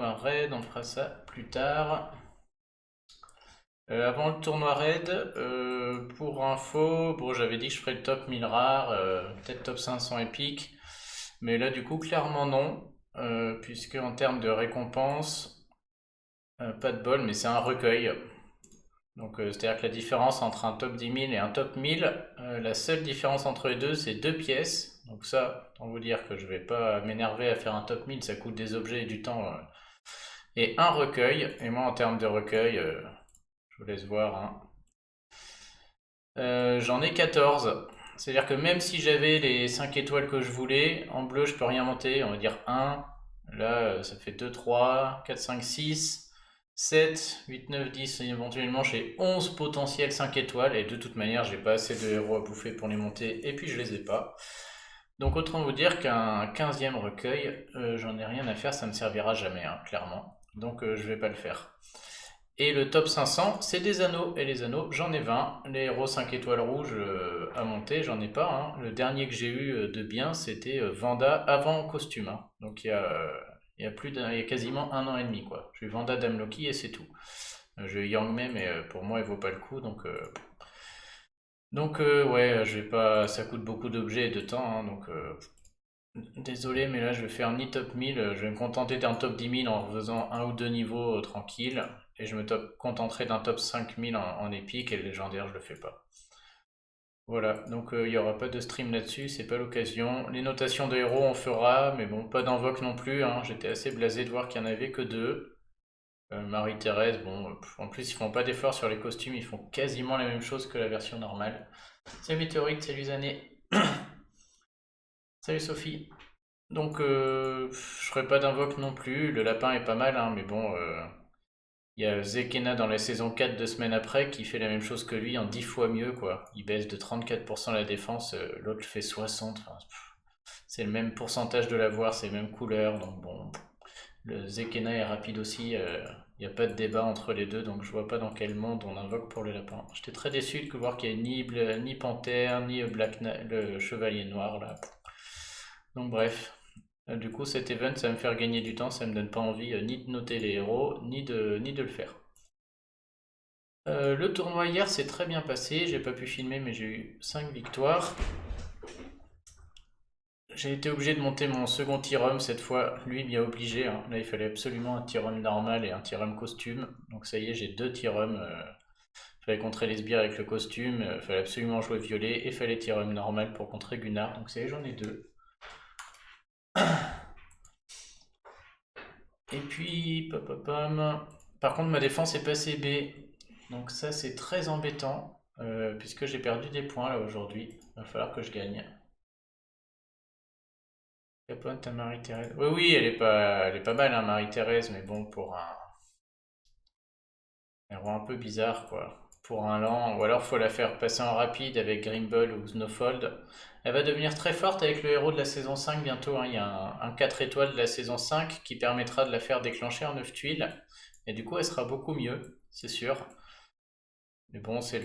Un raid, on fera ça plus tard. Avant le tournoi raid, pour info, bon, j'avais dit que je ferais le top 1000 rares, peut-être top 500 épiques, mais là du coup clairement non, puisque en termes de récompense, pas de bol, mais c'est un recueil. Donc c'est-à-dire que la différence entre un top 10 000 et un top 1000, la seule différence entre les deux, c'est deux pièces. Donc ça, autant vous dire que je vais pas m'énerver à faire un top 1000, ça coûte des objets et du temps. Et un recueil, et moi en termes de recueil, je vous laisse voir, hein. J'en ai 14. C'est-à-dire que même si j'avais les 5 étoiles que je voulais, en bleu je peux rien monter, on va dire un. Là ça fait 2, 3, 4, 5, 6, 7, 8, 9, 10. Éventuellement j'ai 11 potentiels 5 étoiles et de toute manière j'ai pas assez de héros à bouffer pour les monter et puis je les ai pas. Donc autant vous dire qu'un 15e recueil, j'en ai rien à faire, ça me servira jamais, hein, clairement. Donc je vais pas le faire. Et le top 500, c'est des anneaux. Et les anneaux, j'en ai 20. Les héros 5 étoiles rouges à monter, j'en ai pas, hein. Le dernier que j'ai eu de bien, c'était Vanda avant costume, hein. Donc il y a quasiment un an et demi, quoi. J'ai eu Vanda Dame Loki et c'est tout. J'ai eu Yang Mei, mais pour moi, il vaut pas le coup. Donc ouais, je vais pas, ça coûte beaucoup d'objets et de temps, hein, donc désolé, mais là je vais faire ni top 1000, je vais me contenter d'un top 10 000 en faisant un ou deux niveaux tranquilles, et je me contenterai d'un top 5000 en épique, et le légendaire je le fais pas. Voilà, donc il n'y aura pas de stream là-dessus, c'est pas l'occasion. Les notations de héros on fera, mais bon, pas d'invoque non plus, hein. J'étais assez blasé de voir qu'il n'y en avait que deux. Marie-Thérèse, bon, en plus ils font pas d'efforts sur les costumes, ils font quasiment la même chose que la version normale. Salut Météorite, salut Zané, salut Sophie. Donc, je ferai pas d'invoque non plus. Le lapin est pas mal, hein, mais bon, il y a Zekena dans la saison 4 2 semaines après qui fait la même chose que lui en 10 fois mieux, quoi. Il baisse de 34% la défense, l'autre fait 60. Enfin, c'est le même pourcentage de l'avoir, c'est les mêmes couleurs. Donc, bon, le Zekena est rapide aussi. Il n'y a pas de débat entre les deux, donc je vois pas dans quel monde on invoque pour le lapin. J'étais très déçu de voir qu'il n'y ait ni Panthère, ni le Chevalier Noir, là. Donc, bref. Du coup, cet event, ça va me faire gagner du temps, ça me donne pas envie ni de noter les héros, ni de le faire. Le tournoi hier s'est très bien passé, j'ai pas pu filmer, mais j'ai eu 5 victoires. J'ai été obligé de monter mon second Tyrum cette fois, lui m'y a obligé, hein. Là il fallait absolument un Tyrum normal et un Tyrum costume. Donc ça y est, j'ai deux Tyrum. Fallait contrer les sbires avec le costume, fallait absolument jouer violet et fallait Tyrum normal pour contrer Gunnar. Donc ça y est, j'en ai deux. Et puis, par contre, ma défense est passée B. Donc ça, c'est très embêtant, puisque j'ai perdu des points là aujourd'hui. Il va falloir que je gagne. Capote à Marie-Thérèse. Oui, oui, elle est pas mal, hein, Marie-Thérèse, mais bon, pour un roi un peu bizarre, quoi. Pour un lent, ou alors faut la faire passer en rapide avec Grimble ou Snowfold. Elle va devenir très forte avec le héros de la saison 5 bientôt, hein. Il y a un 4 étoiles de la saison 5 qui permettra de la faire déclencher en 9 tuiles. Et du coup, elle sera beaucoup mieux, c'est sûr. Mais bon, c'est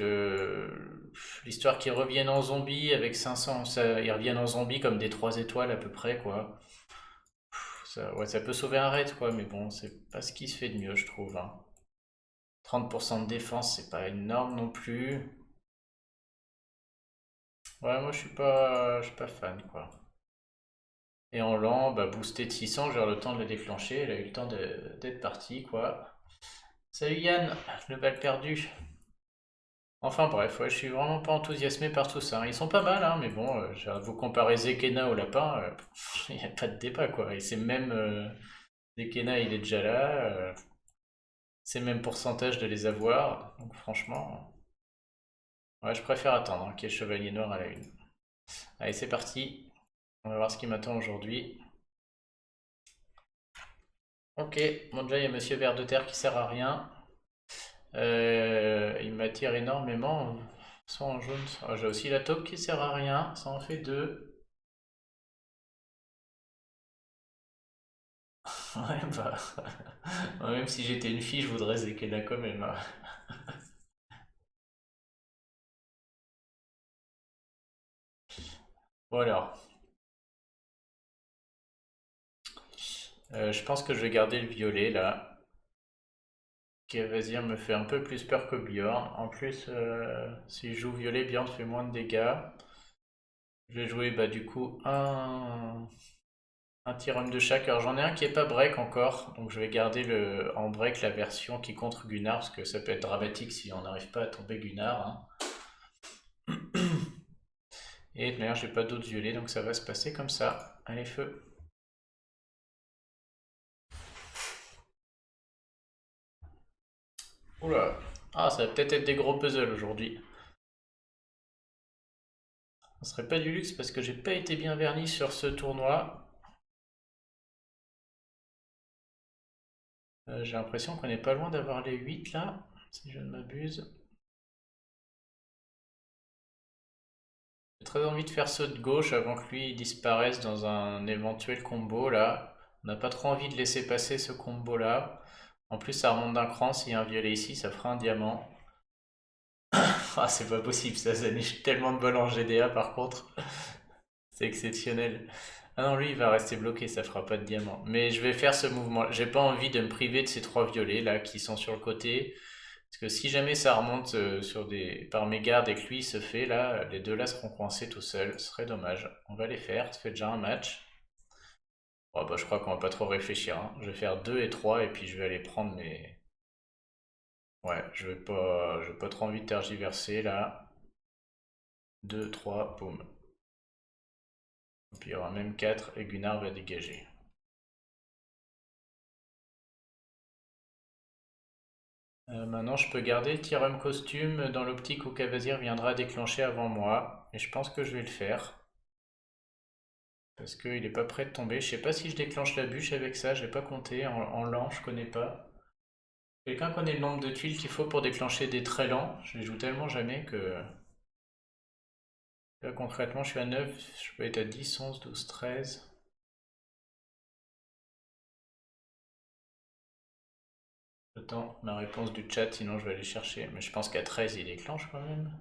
l'histoire qu'ils reviennent en zombie avec 500. Ils reviennent en zombie comme des 3 étoiles à peu près, quoi. Ouais, ça peut sauver un raid, quoi, mais bon, c'est pas ce qui se fait de mieux, je trouve, hein. 30% de défense, c'est pas énorme non plus. Ouais, moi je suis pas fan, quoi. Et en lent, bah, boosté de 600, j'ai le temps de le déclencher. Elle a eu le temps d'être partie, quoi. Salut Yann, le bal perdu. Enfin bref, ouais, je suis vraiment pas enthousiasmé par tout ça. Ils sont pas mal, hein, mais bon, vous comparer Zekena au lapin, il n'y a pas de débat, quoi. Et c'est même Zekena, il est déjà là, c'est le même pourcentage de les avoir. Donc franchement, ouais, je préfère attendre, hein, qu'il y ait Chevalier Noir à la une. Allez, c'est parti. On va voir ce qui m'attend aujourd'hui. Ok, bon déjà il y a Monsieur Ver de Terre qui sert à rien. Il m'attire énormément. Soit en jaune, j'ai aussi la taupe qui sert à rien. Ça en fait deux. Ouais, bah. Même si j'étais une fille, je voudrais Zekena quand même, hein. Bon alors. Je pense que je vais garder le violet là. Cavazir me fait un peu plus peur que Bjorn. En plus, si je joue violet, Bjorn fait moins de dégâts. Je vais jouer bah, du coup un Tyrum de chaque. Alors j'en ai un qui est pas break encore, donc je vais garder en break la version qui contre Gunnar, parce que ça peut être dramatique si on n'arrive pas à tomber Gunnar, hein. Et de manière, j'ai pas d'autres violets, donc ça va se passer comme ça. Allez, feu. Oula. Ah, ça va peut-être être des gros puzzles aujourd'hui. Ce serait pas du luxe parce que j'ai pas été bien verni sur ce tournoi. J'ai l'impression qu'on est pas loin d'avoir les 8 là, si je ne m'abuse. J'ai très envie de faire saut de gauche avant que lui disparaisse dans un éventuel combo là. On n'a pas trop envie de laisser passer ce combo là. En plus, ça remonte d'un cran. S'il y a un violet ici, ça fera un diamant. Ah, c'est pas possible, ça niche tellement de balles en GDA par contre. C'est exceptionnel. Ah non, lui, il va rester bloqué, ça fera pas de diamant. Mais je vais faire ce mouvement. J'ai pas envie de me priver de ces trois violets là qui sont sur le côté. Parce que si jamais ça remonte par mes gardes et que lui se fait là, les deux là seront coincés tout seuls. Ce serait dommage. On va les faire. Ça fait déjà un match. Bon, bah, je crois qu'on va pas trop réfléchir, hein. Je vais faire 2 et 3 et puis je vais aller prendre mes. Ouais, je vais pas trop envie de tergiverser là. 2, 3, boum. Et puis il y aura même 4 et Gunnar va dégager. Maintenant, je peux garder le Tyrum costume dans l'optique où Cavazir viendra déclencher avant moi. Et je pense que je vais le faire. Parce qu'il n'est pas prêt de tomber. Je sais pas si je déclenche la bûche avec ça, j'ai pas compté. En lent, je connais pas. Quelqu'un connaît le nombre de tuiles qu'il faut pour déclencher des très lents? Je les joue tellement jamais que. Là, concrètement, je suis à 9, je peux être à 10, 11, 12, 13. J'attends ma réponse du chat, sinon je vais aller chercher. Mais je pense qu'à 13, il déclenche quand même.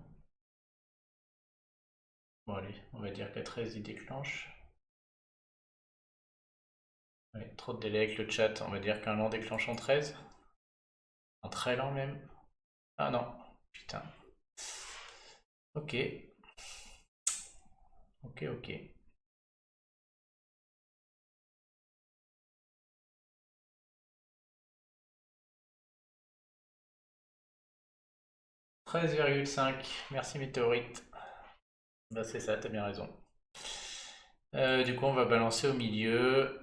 Bon, allez, on va dire qu'à 13, il déclenche. Ouais, trop de délai avec le chat, on va dire qu'un lent déclenche en 13. Un très lent même. Ah non, putain. Ok, ok. 13,5. Merci Météorite. Bah c'est ça, t'as bien raison. Du coup, on va balancer au milieu.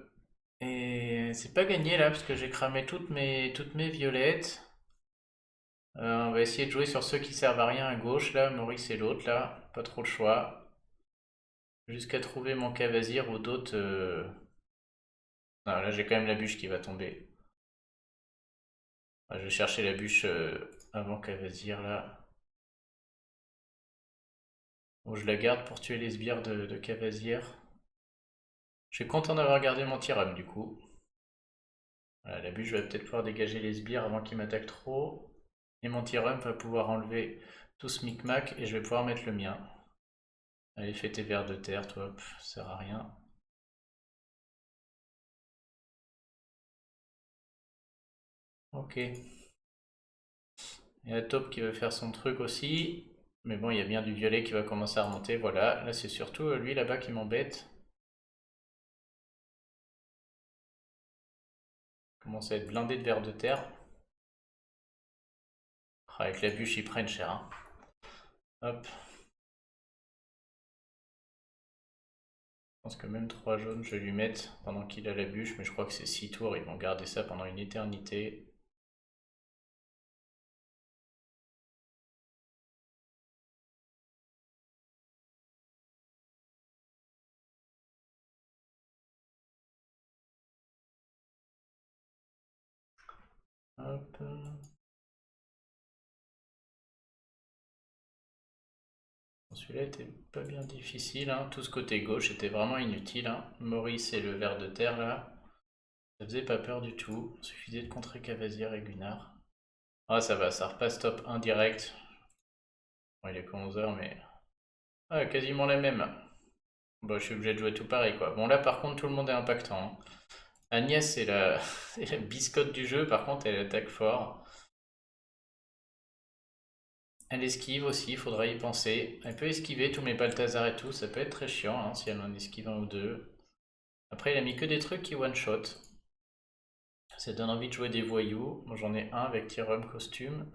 Et c'est pas gagné là, parce que j'ai cramé toutes mes violettes. On va essayer de jouer sur ceux qui servent à rien à gauche, là. Maurice et l'autre, là. Pas trop le choix. Jusqu'à trouver mon Cavazir ou d'autres. Non, là, j'ai quand même la bûche qui va tomber. Je vais chercher la bûche avant Cavazir, là. Bon, je la garde pour tuer les sbires de Cavazir. Je suis content d'avoir gardé mon Tyrum, du coup. Voilà, la bûche va peut-être pouvoir dégager les sbires avant qu'ils m'attaquent trop. Et mon Tyrum va pouvoir enlever tout ce micmac et je vais pouvoir mettre le mien. Allez, fais tes vers de terre, toi, ça sert à rien. Ok. Il y a la taupe qui va faire son truc aussi. Mais bon, il y a bien du violet qui va commencer à remonter. Voilà, là c'est surtout lui là-bas qui m'embête. Commence à être blindé de vers de terre. Ah, avec la bûche, ils prennent cher, hein. Hop. Je pense que même 3 jaunes, je vais lui mettre pendant qu'il a la bûche. Mais je crois que c'est 6 tours. Ils vont garder ça pendant une éternité. Hop. Celui-là était pas bien difficile, hein. Tout ce côté gauche était vraiment inutile, hein. Maurice et le ver de terre là, ça faisait pas peur du tout. Il suffisait de contrer Cavazir et Gunnar. Ah ça va, ça repasse top 1 direct. Bon, il est que 11 h mais. Ah, quasiment la même. Bon, je suis obligé de jouer tout pareil quoi. Bon là par contre tout le monde est impactant, hein. Agnès, c'est la... c'est la biscotte du jeu, par contre, elle attaque fort. Elle esquive aussi, il faudra y penser. Elle peut esquiver tous mes Balthazar et tout, ça peut être très chiant hein, si elle en esquive un ou deux. Après, il a mis que des trucs qui one-shot. Ça donne envie de jouer des voyous. Moi, j'en ai un avec Tirem costume.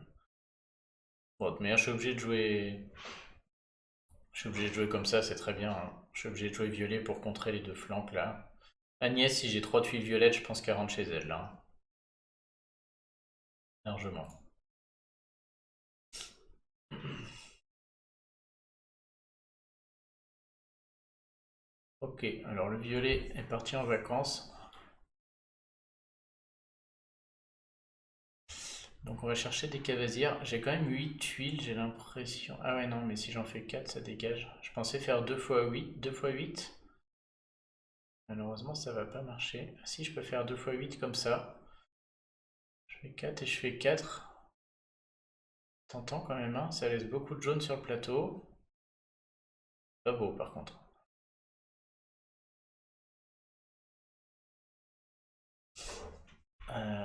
Bon, mais je suis obligé de jouer. Je suis obligé de jouer comme ça, c'est très bien, hein. Je suis obligé de jouer violet pour contrer les deux flancs là. Agnès, si j'ai 3 tuiles violettes, je pense qu'elle rentre chez elle là, hein. Largement. Ok, alors le violet est parti en vacances. Donc on va chercher des cavasières. J'ai quand même 8 tuiles, j'ai l'impression. Ah ouais non, mais si j'en fais 4, ça dégage. Je pensais faire 2 fois 8, 2 fois 8. Malheureusement, ça va pas marcher. Si, je peux faire 2 fois 8 comme ça. Je fais 4 et je fais 4. Tentant quand même, hein. Ça laisse beaucoup de jaune sur le plateau. Pas beau par contre.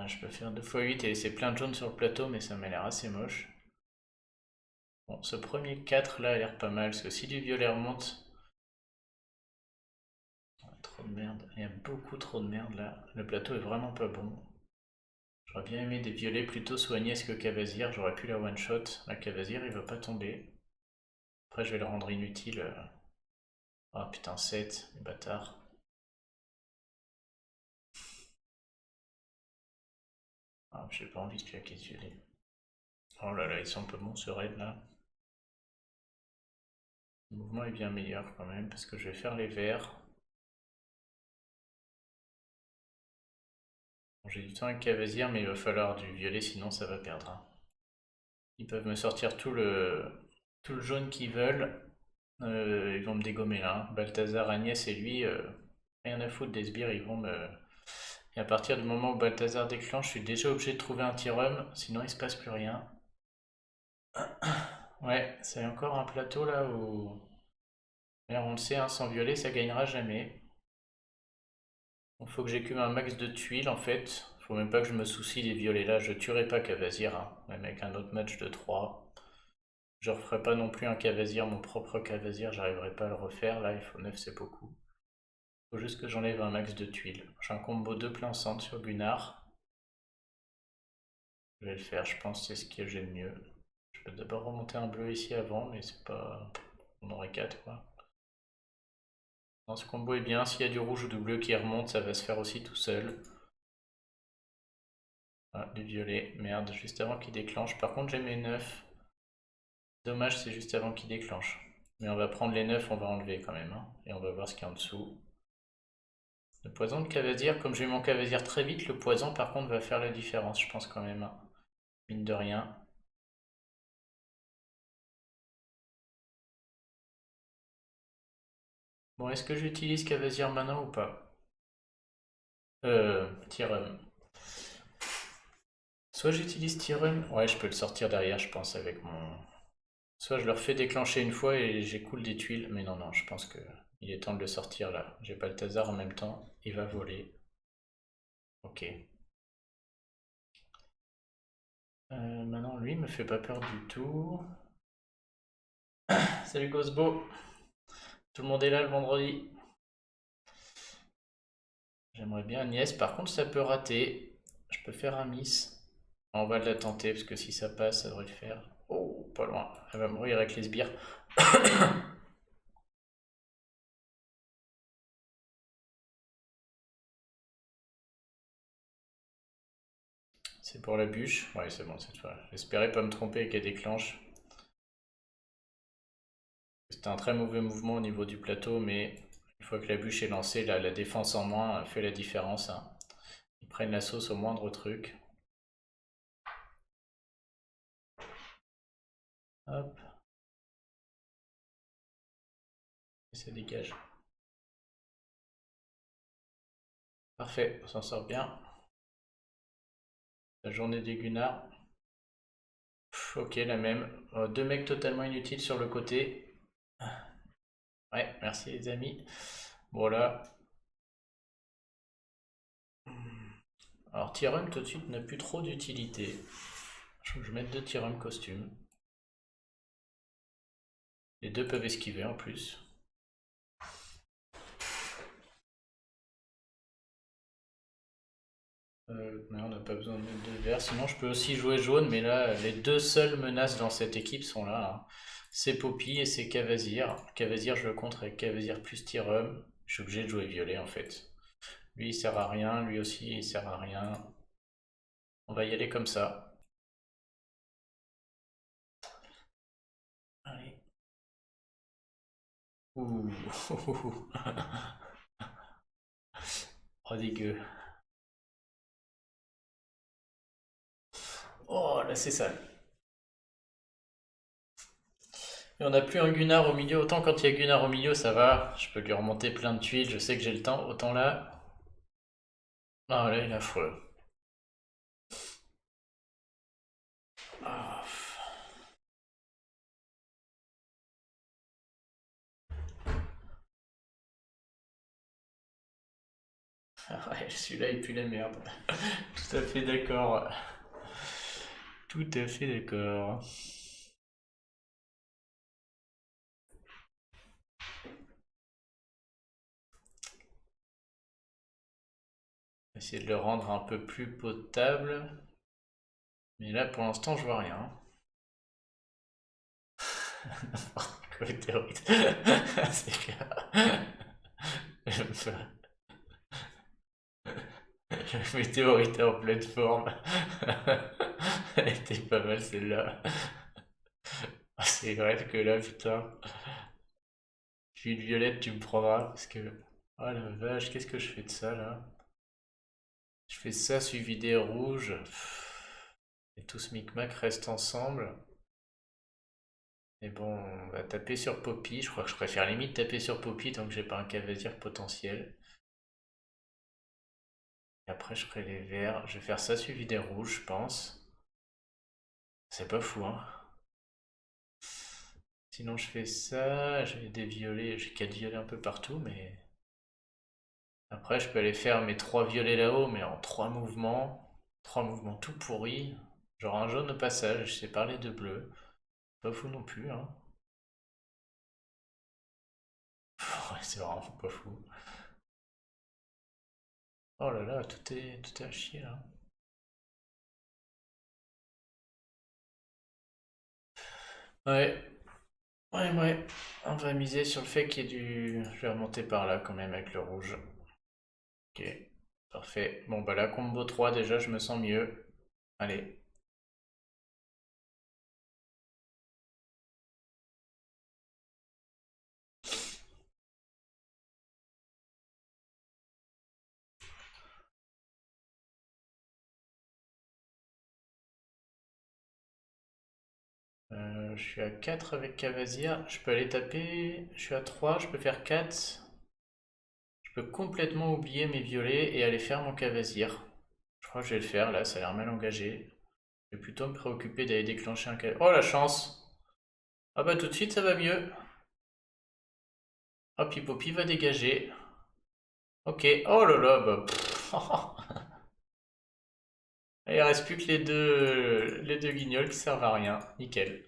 Je peux faire 2 fois 8 et laisser plein de jaune sur le plateau, mais ça m'a l'air assez moche. Bon, ce premier 4 là a l'air pas mal, parce que si du violet remonte... Trop de merde, il y a beaucoup trop de merde là. Le plateau est vraiment pas bon. J'aurais bien aimé des violets plutôt sous Agnès que Cavazir, j'aurais pu la one shot. La Cavazir il va pas tomber. Après je vais le rendre inutile. Ah putain 7, les bâtards. Ah j'ai pas envie de claquer ce violet. Oh là là, ils sont un peu bons ce raid là. Le mouvement est bien meilleur quand même parce que je vais faire les verts. Bon, j'ai du temps avec Cavazir mais il va falloir du violet sinon ça va perdre, hein. Ils peuvent me sortir tout le jaune qu'ils veulent. Ils vont me dégommer là, hein. Balthazar, Agnès et lui, rien à foutre des sbires, ils vont me... Et à partir du moment où Balthazar déclenche, je suis déjà obligé de trouver un Tyrum, sinon il se passe plus rien. Ouais, c'est encore un plateau là où... Alors on le sait, hein, sans violet ça gagnera jamais. Il faut que j'écume un max de tuiles en fait. Faut même pas que je me soucie des violets là, je tuerai pas Cavazir, hein, même avec un autre match de 3. Je referai pas non plus un Cavazir, mon propre Cavazir, j'arriverai pas à le refaire, là il faut 9 c'est beaucoup. Faut juste que j'enlève un max de tuiles. J'ai un combo 2 plein centre sur Gunnar. Je vais le faire, je pense que c'est ce que j'ai de mieux. Je peux d'abord remonter un bleu ici avant, mais c'est pas... On aurait 4 quoi. Non, ce combo est bien, s'il y a du rouge ou du bleu qui remonte, ça va se faire aussi tout seul. Ah, du violet, merde, juste avant qu'il déclenche. Par contre j'ai mes 9. Dommage, c'est juste avant qu'il déclenche. Mais on va prendre les 9, on va enlever quand même, hein, et on va voir ce qu'il y a en dessous. Le poison de Cavazir, comme j'ai eu mon Cavazir très vite, le poison par contre va faire la différence, je pense quand même, hein. Mine de rien. Bon, est-ce que j'utilise Cavazir maintenant ou pas? Tyrum. Soit j'utilise Tyrum, ouais, je peux le sortir derrière, je pense, avec mon... Soit je le refais déclencher une fois et j'écoule des tuiles, mais non, non, je pense que il est temps de le sortir là. J'ai pas le Balthazar en même temps, il va voler. Ok. Maintenant, lui, me fait pas peur du tout. Salut Gosbo, tout le monde est là le vendredi. J'aimerais bien Agnès, par contre ça peut rater. Je peux faire un miss. On va la tenter parce que si ça passe, ça devrait le faire. Oh, pas loin. Elle va mourir avec les sbires. C'est pour la bûche. Ouais, c'est bon cette fois. J'espérais pas me tromper et qu'elle déclenche. C'était un très mauvais mouvement au niveau du plateau, mais une fois que la bûche est lancée, la défense en moins fait la différence, hein. Ils prennent la sauce au moindre truc. Hop. Et ça dégage. Parfait, on s'en sort bien. La journée des Gunnar. Ok, la même. Deux mecs totalement inutiles sur le côté. Ouais, merci les amis. Voilà. Alors Tyrum tout de suite n'a plus trop d'utilité. Je vais mettre 2 Tyrum costume. Les deux peuvent esquiver en plus. Mais on n'a pas besoin de mettre de vert. Sinon je peux aussi jouer jaune, mais là les deux seules menaces dans cette équipe sont là, hein. C'est Poppy et c'est Cavazir. Cavazir je le contre avec Cavazir plus Tyrum. Je suis obligé de jouer violet en fait. Lui il sert à rien, lui aussi il sert à rien. On va y aller comme ça. Allez. Ouh. Oh dégueu. Oh là c'est sale. Et on n'a plus un Gunnar au milieu. Autant quand il y a Gunnar au milieu ça va. Je peux lui remonter plein de tuiles. Je sais que j'ai le temps. Autant là. Ah là il est affreux. Ah. Ouais, celui-là il pue la merde. Tout à fait d'accord. Tout à fait d'accord. Essayer de le rendre un peu plus potable. Mais là pour l'instant je vois rien. Météorite. C'est clair. Le météorite en pleine forme. Elle était pas mal celle-là. C'est vrai que là, putain, je suis une violette, tu me prendras. Parce que. Oh la vache, qu'est-ce que je fais de ça là? Je fais ça suivi des rouges. Et tout ce micmac reste ensemble. Mais bon, on va taper sur Poppy. Je crois que je préfère limite taper sur Poppy tant que j'ai pas un Cavazir potentiel. Et après, je ferai les verts. Je vais faire ça suivi des rouges, je pense. C'est pas fou, hein. Sinon, je fais ça. J'ai des violets. J'ai 4 violets un peu partout, mais. Après, je peux aller faire mes 3 violets là-haut, mais en 3 mouvements. 3 mouvements tout pourris. Genre un jaune au passage, je sais parler de bleu. Pas fou non plus, hein. Ouais, c'est vraiment pas fou. Oh là là, tout est à chier là. Ouais, ouais. On va miser sur le fait qu'il y ait du. Je vais remonter par là quand même avec le rouge. Ok, parfait. Bon, bah la combo 3 déjà, je me sens mieux. Allez. Je suis à 4 avec Cavazir. Je peux aller taper. Je suis à 3, je peux faire 4. Je peux complètement oublier mes violets et aller faire mon Cavazir. Je crois que je vais le faire là, ça a l'air mal engagé. Je vais plutôt me préoccuper d'aller déclencher un Cavazir. Oh la chance! Ah bah tout de suite ça va mieux. Hop, Poppy va dégager. Ok, oh là là, bah. Il reste plus que les deux guignols qui servent à rien. Nickel.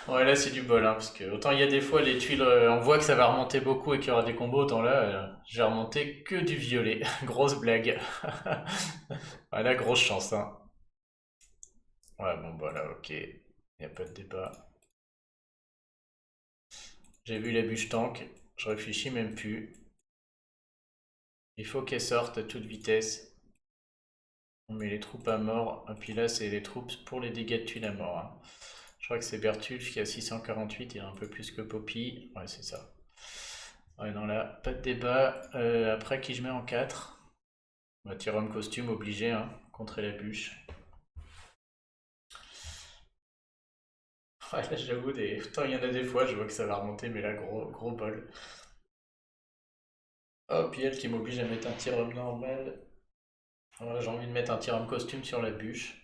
Ouais, là c'est du bol, hein, parce que autant il y a des fois les tuiles, on voit que ça va remonter beaucoup et qu'il y aura des combos, autant là, j'ai remonté que du violet. Grosse blague. Voilà, grosse chance, hein. Ouais, bon, bah là, ok. Y a pas de débat. J'ai vu la bûche tank, je réfléchis même plus. Il faut qu'elle sorte à toute vitesse. On met les troupes à mort, et puis là c'est les troupes pour les dégâts de tuiles à mort, hein. Je crois que c'est Bertulf qui a 648, il a un peu plus que Poppy. Ouais, c'est ça. Ouais, non, là, pas de débat. Après, qui je mets en 4? On va tirer un costume obligé, hein, contrer la bûche. Ouais, là, j'avoue, autant il y en a des fois, je vois que ça va remonter, mais là, gros bol. Oh, puis elle qui m'oblige à mettre un tir homme normal. Ouais, j'ai envie de mettre un tir homme costume sur la bûche.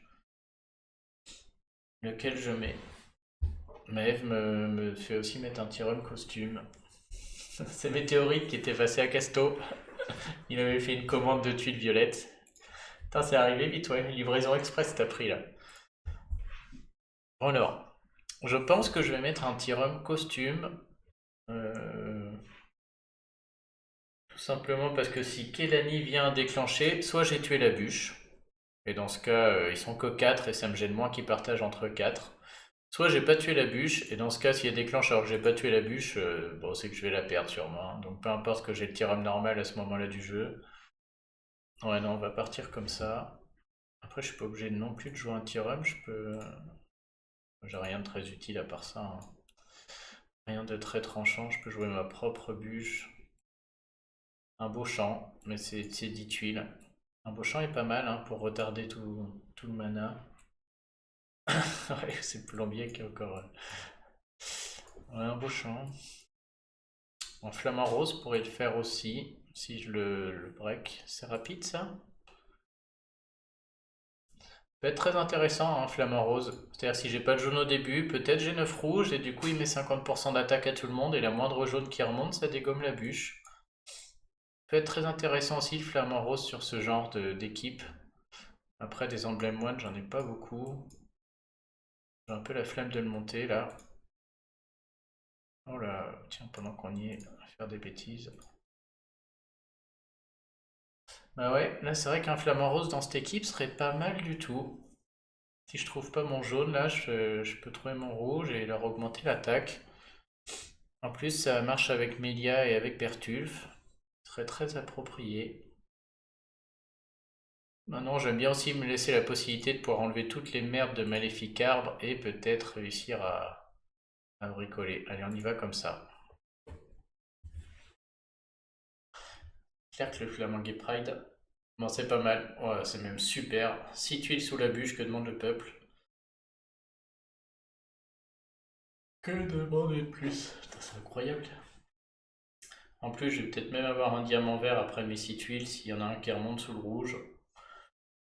Lequel je mets? Maeve me fait aussi mettre un tir homme costume. C'est Météorite qui était passé à Casto. Il avait fait une commande de tuiles violettes. Putain, c'est arrivé vite, ouais. Livraison express, t'as pris là. Alors, je pense que je vais mettre un Tyrum costume. euh, Tout simplement parce que si Kelani vient déclencher, soit j'ai tué la bûche. Et dans ce cas, ils sont que 4 et ça me gêne moins qu'ils partagent entre 4. Soit j'ai pas tué la bûche, et dans ce cas, s'il y a déclenche alors que j'ai pas tué la bûche, bon, c'est que je vais la perdre sûrement, hein. Donc peu importe que j'ai le Tyrum normal à ce moment-là du jeu. Ouais, non, on va partir comme ça. Après, je suis pas obligé non plus de jouer un Tyrum, je peux. J'ai rien de très utile à part ça, hein. Rien de très tranchant, je peux jouer ma propre bûche. Un beau champ, mais c'est 10 tuiles. Un beau champ est pas mal hein, pour retarder tout le mana. Ouais, c'est le plombier qui est encore. Ouais, un beau champ. Un flamant rose pourrait le faire aussi, si je le break. C'est rapide ça? Peut être très intéressant, un flamant rose. C'est-à-dire si j'ai pas de jaune au début, peut-être j'ai 9 rouges et du coup il met 50% d'attaque à tout le monde et la moindre jaune qui remonte, ça dégomme la bûche. Peut être très intéressant aussi le flamant rose sur ce genre d'équipe. Après des emblèmes moines, j'en ai pas beaucoup. J'ai un peu la flemme de le monter là. Oh là, tiens, pendant qu'on y est, on va faire des bêtises. Bah ouais, là c'est vrai qu'un flamant rose dans cette équipe serait pas mal du tout. Si je trouve pas mon jaune, là je peux trouver mon rouge et leur augmenter l'attaque. En plus, ça marche avec Melia et avec Bertulf. Ce serait très approprié. Maintenant, j'aime bien aussi me laisser la possibilité de pouvoir enlever toutes les merdes de Maléfique Arbre et peut-être réussir à bricoler. Allez, on y va comme ça. Clair que le flamant Gay Pride. Bon, c'est pas mal. Ouais, c'est même super. 6 tuiles sous la bûche, que demande le peuple? Que demander de plus? Putain, c'est incroyable. En plus, je vais peut-être même avoir un diamant vert après mes 6 tuiles s'il y en a un qui remonte sous le rouge.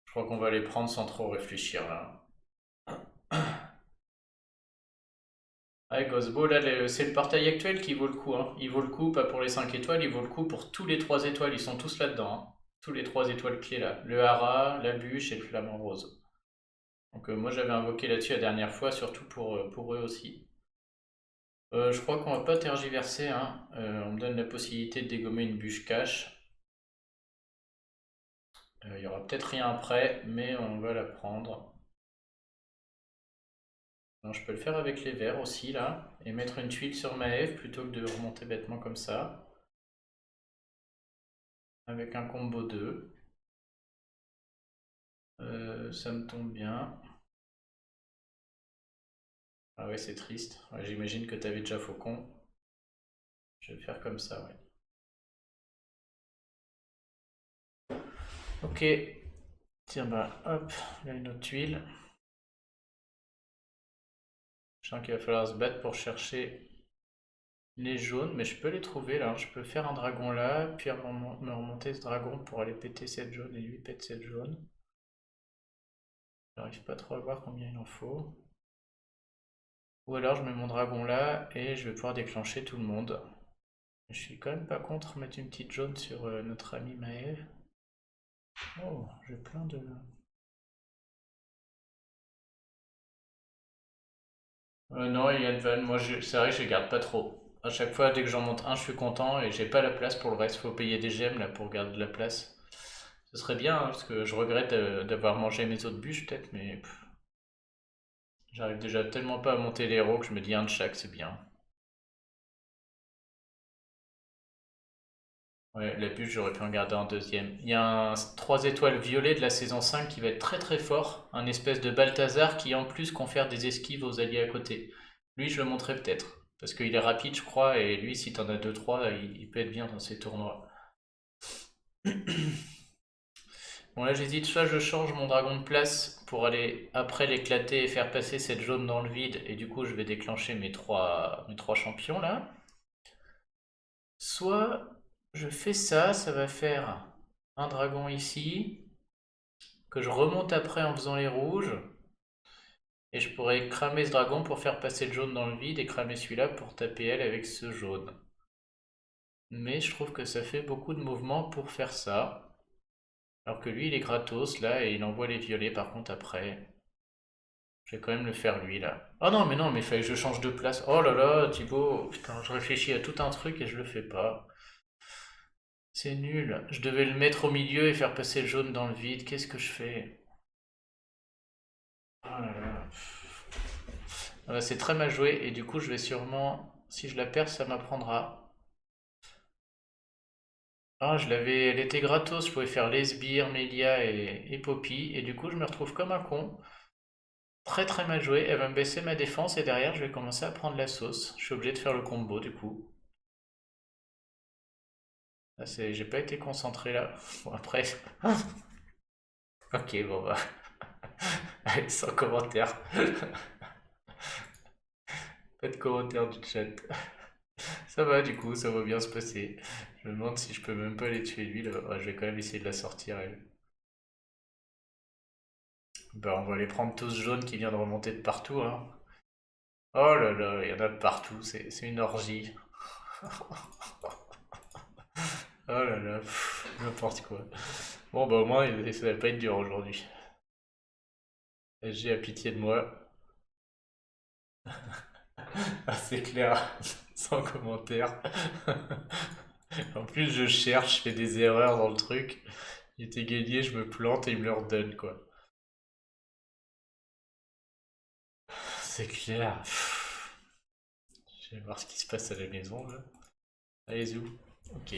Je crois qu'on va les prendre sans trop réfléchir là. Ouais, Ghostbo, là, c'est le portail actuel qui vaut le coup, hein. Il vaut le coup, pas pour les 5 étoiles, il vaut le coup pour tous les 3 étoiles. Ils sont tous là-dedans, hein. Tous les 3 étoiles clés là. Le hara, la bûche et le flamant rose. Donc moi j'avais invoqué là-dessus la dernière fois, surtout pour eux aussi. Je crois qu'on va pas tergiverser, hein. On me donne la possibilité de dégommer une bûche cache. Il y aura peut-être rien après, mais on va la prendre. Non, je peux le faire avec les verts aussi là, et mettre une tuile sur ma F plutôt que de remonter bêtement comme ça. Avec un combo 2. Ça me tombe bien. Ah ouais, c'est triste. Ouais, j'imagine que tu avais déjà Faucon. Je vais faire comme ça, ouais. Ok. Tiens, bah hop, là une autre tuile. Je sens qu'il va falloir se battre pour chercher les jaunes, mais je peux les trouver là. Je peux faire un dragon là, puis me remonter ce dragon pour aller péter cette jaune et lui pète cette jaune. J'arrive pas trop à voir combien il en faut. Ou alors je mets mon dragon là et je vais pouvoir déclencher tout le monde. Je suis quand même pas contre mettre une petite jaune sur notre ami Maëv. Oh, j'ai plein de. Non, Yann Van, moi c'est vrai que je les garde pas trop. À chaque fois, dès que j'en monte un, je suis content et j'ai pas la place pour le reste. Faut payer des gemmes là pour garder de la place. Ce serait bien, hein, parce que je regrette d'avoir mangé mes autres bûches peut-être, mais j'arrive déjà tellement pas à monter les héros que je me dis un de chaque, c'est bien. Ouais, la bûche, j'aurais pu en garder en deuxième. Il y a un 3 étoiles violet de la saison 5 qui va être très très fort. Un espèce de Balthazar qui en plus confère des esquives aux alliés à côté. Lui, je le montrerai peut-être. Parce qu'il est rapide, je crois, et lui, si t'en as deux trois il peut être bien dans ces tournois. Bon, là, j'hésite, soit je change mon dragon de place pour aller après l'éclater et faire passer cette jaune dans le vide, et du coup, je vais déclencher mes trois champions là. Soit je fais ça, ça va faire un dragon ici, que je remonte après en faisant les rouges, et je pourrais cramer ce dragon pour faire passer le jaune dans le vide et cramer celui-là pour taper elle avec ce jaune. Mais je trouve que ça fait beaucoup de mouvements pour faire ça. Alors que lui, il est gratos là et il envoie les violets par contre après. Je vais quand même le faire lui là. Oh non, mais il fallait que je change de place. Oh là là, Thibaut, putain, je réfléchis à tout un truc et je le fais pas. C'est nul. Je devais le mettre au milieu et faire passer le jaune dans le vide. Qu'est-ce que je fais? Oh là là. Ah bah, c'est très mal joué et du coup, je vais sûrement. Si je la perds, ça m'apprendra. Ah, elle était gratos. Je pouvais faire les sbires, Melia et Poppy. Et du coup, je me retrouve comme un con. Très très mal joué. Elle va me baisser ma défense et derrière, je vais commencer à prendre la sauce. Je suis obligé de faire le combo du coup. Ah, j'ai pas été concentré là. Bon, après. Ok, bon bah. Allez, sans commentaire. Pas de commentaire du chat. Ça va du coup, ça va bien se passer. Je me demande si je peux même pas les tuer lui là. Ouais, je vais quand même essayer de la sortir elle. Bah, on va les prendre tous jaunes qui vient de remonter de partout, hein. Oh là là, il y en a de partout, c'est une orgie. Oh là là, n'importe quoi. Bon bah au moins ça va pas être dur aujourd'hui. SG a pitié de moi. Ah, c'est clair, sans commentaire. En plus je cherche, je fais des erreurs dans le truc. Il était gagné, je me plante et il me le redonne quoi. C'est clair. Je vais voir ce qui se passe à la maison là. Allez zou. Ok.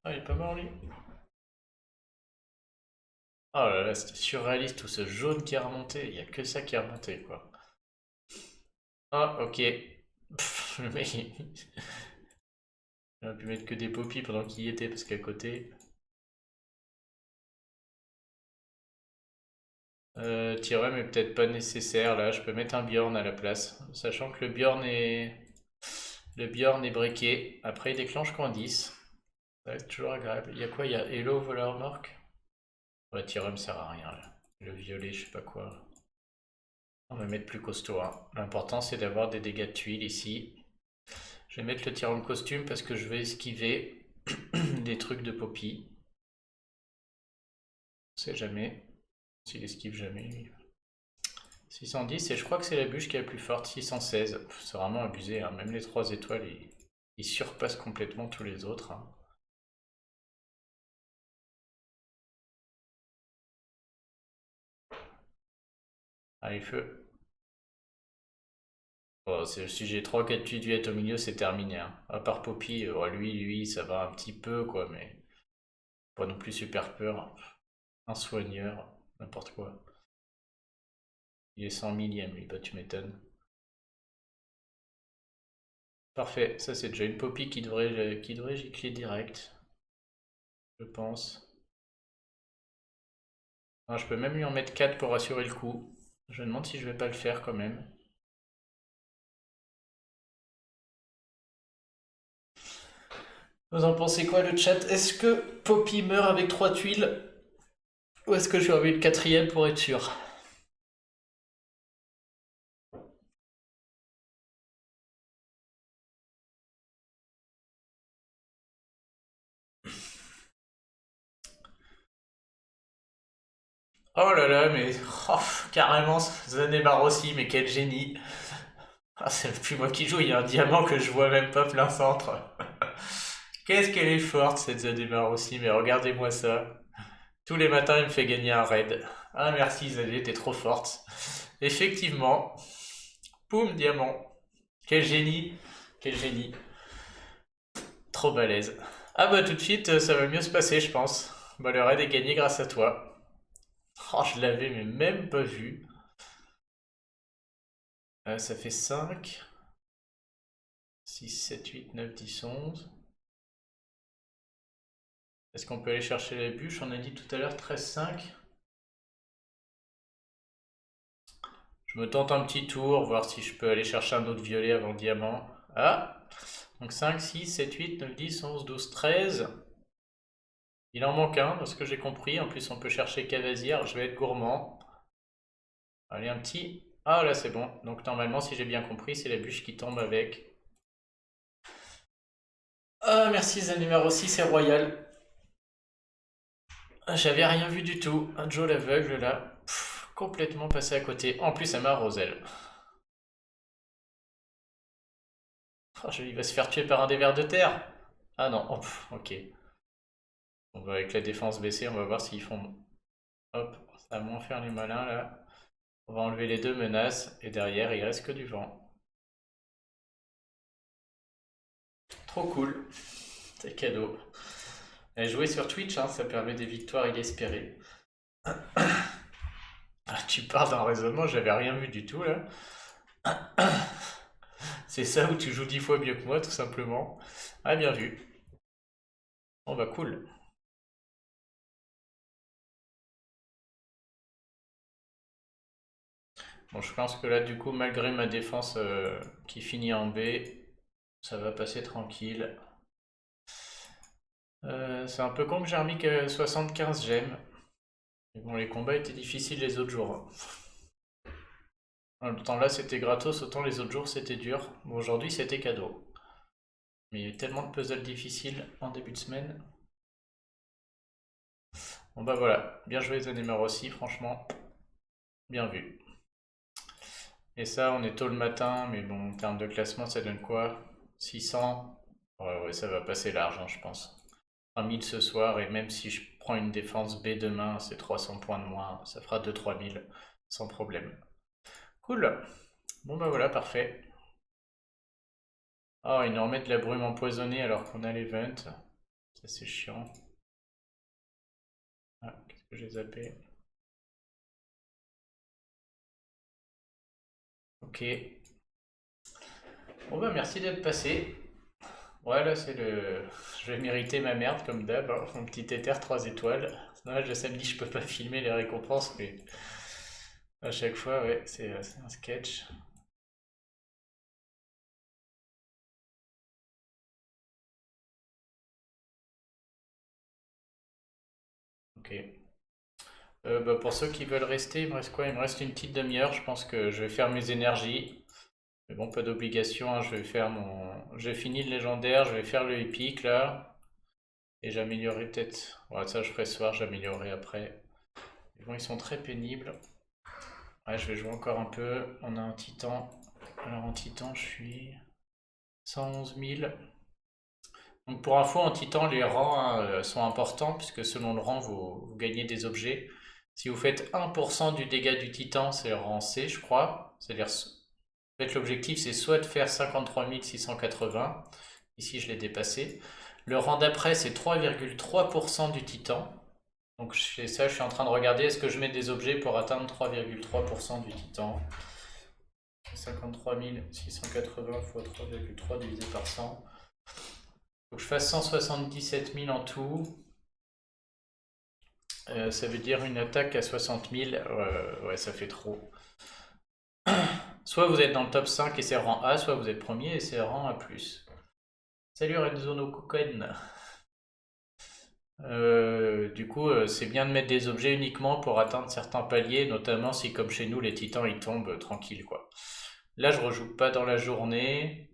Ah il est pas mort lui. Oh là là, c'était surréaliste tout ce jaune qui est remonté. Il y a que ça qui est remonté quoi. Ah ok. Le mec, il aurait pu mettre que des poppies pendant qu'il y était parce qu'à côté. Tyrell mais peut-être pas nécessaire là. Je peux mettre un Bjorn à la place. Sachant que le Bjorn est breaké. Après il déclenche qu'en 10. Ça va être toujours agréable. Il y a quoi? Il y a Hello voleur remorque. Ouais, Tyrell me sert à rien là. Le violet, je sais pas quoi. On va mettre plus costaud, hein. L'important c'est d'avoir des dégâts de tuiles ici. Je vais mettre le tir en costume parce que je vais esquiver des trucs de Poppy. On sait jamais. S'il esquive jamais, lui. 610, et je crois que c'est la bûche qui est la plus forte. 616. C'est vraiment abusé, hein. Même les 3 étoiles, ils surpassent complètement tous les autres, hein. Allez, feu. Bon, si j'ai 3-4 tuiles au milieu, c'est terminé, hein. À part Poppy, lui, ça va un petit peu, quoi, mais pas non plus super peur. Un soigneur, n'importe quoi. Il est 100 millième, lui, bah tu m'étonnes. Parfait, ça c'est déjà une Poppy qui devrait gicler direct, je pense. Ah, je peux même lui en mettre 4 pour assurer le coup. Je me demande si je vais pas le faire quand même. Vous en pensez quoi le chat? Est-ce que Poppy meurt avec 3 tuiles? Ou est-ce que je vais enlever une quatrième pour être sûr? Oh là là, mais oh, carrément, Zanebar aussi, mais quel génie! Ah, c'est plus moi qui joue, il y a un diamant que je vois même pas plein centre. Qu'est-ce qu'elle est forte cette Zanebar aussi, mais regardez-moi ça. Tous les matins, il me fait gagner un raid. Ah merci Zadé, t'es trop forte. Effectivement, poum, diamant. Quel génie, quel génie. Trop balèze. Ah bah tout de suite, ça va mieux se passer, je pense. Bah le raid est gagné grâce à toi. Oh, je l'avais mais même pas vu. Ça fait 5, 6, 7, 8, 9, 10, 11. Est-ce qu'on peut aller chercher la bûche? On a dit tout à l'heure 13, 5. Je me tente un petit tour, voir si je peux aller chercher un autre violet avant le diamant. Ah! Donc 5, 6, 7, 8, 9, 10, 11, 12, 13. Il en manque un, de ce que j'ai compris. En plus, on peut chercher Cavazir. Je vais être gourmand. Allez, un petit. Ah, là, c'est bon. Donc, normalement, si j'ai bien compris, c'est la bûche qui tombe avec. Ah, merci, Zen numéro 6, c'est royal. Ah, j'avais rien vu du tout. Un Joe l'aveugle là. Complètement passé à côté. En plus, elle m'a Roselle. Oh, il va se faire tuer par un des vers de terre. Ah non, oh, ok. On va avec la défense baissée, on va voir s'ils font. Hop, ça va moins faire les malins là. On va enlever les deux menaces et derrière il reste que du vent. Trop cool, c'est cadeau. Et jouer sur Twitch, hein, ça permet des victoires inespérées. Ah, tu parles d'un raisonnement, j'avais rien vu du tout là. C'est ça où tu joues 10 fois mieux que moi, tout simplement. Ah, bien vu. Bon bah cool. Bon, je pense que là, du coup, malgré ma défense qui finit en B, ça va passer tranquille. C'est un peu con que j'ai remis que 75 gemmes. Mais bon, les combats étaient difficiles les autres jours, hein. Autant là c'était gratos, autant les autres jours c'était dur. Bon, aujourd'hui c'était cadeau. Mais il y a eu tellement de puzzles difficiles en début de semaine. Bon bah voilà, bien joué Zanemer aussi, franchement, bien vu. Et ça, on est tôt le matin, mais bon, en termes de classement, ça donne quoi? 600? Ouais, ouais, ça va passer large, hein, je pense. 1000 ce soir, et même si je prends une défense B demain, c'est 300 points de moins, ça fera 2-3 000 sans problème. Cool. Bon bah voilà, parfait. Oh, ils nous remettent de la brume empoisonnée alors qu'on a l'event. Ça c'est chiant. Ah, qu'est-ce que j'ai zappé? Ok. Bon bah merci d'être passé. Ouais là c'est le... Je vais mériter ma merde comme d'hab, hein. Mon petit éther 3 étoiles. Ouais, le samedi je peux pas filmer les récompenses mais à chaque fois ouais c'est un sketch. Ok. Bah, pour ceux qui veulent rester, il me reste quoi? Il me reste une petite demi-heure. Je pense que je vais faire mes énergies. Mais bon, pas d'obligation, hein. Je vais faire mon. J'ai fini le légendaire, je vais faire le épique là. Et j'améliorerai peut-être. Ouais, ça je ferai ce soir, j'améliorerai après. Mais bon, ils sont très pénibles. Ouais, je vais jouer encore un peu. On a un titan. Alors en titan, je suis 111 000. Donc pour info, en titan, les rangs hein, sont importants puisque selon le rang, vous gagnez des objets. Si vous faites 1% du dégât du titan, c'est le rang C, je crois. C'est-à-dire, en fait, l'objectif, c'est soit de faire 53 680. Ici, je l'ai dépassé. Le rang d'après, c'est 3,3% du titan. Donc je fais ça, je suis en train de regarder est-ce que je mets des objets pour atteindre 3,3% du titan. 53 680 fois 3,3 divisé par 100. Faut que je fasse 177 000 en tout. Ça veut dire une attaque à 60 000. Ouais, ça fait trop. Soit vous êtes dans le top 5 et c'est rang A, soit vous êtes premier et c'est rang A+. Salut Renzo no Koken. Du coup, c'est bien de mettre des objets uniquement pour atteindre certains paliers, notamment si comme chez nous les titans ils tombent tranquille quoi. Là je rejoue pas dans la journée.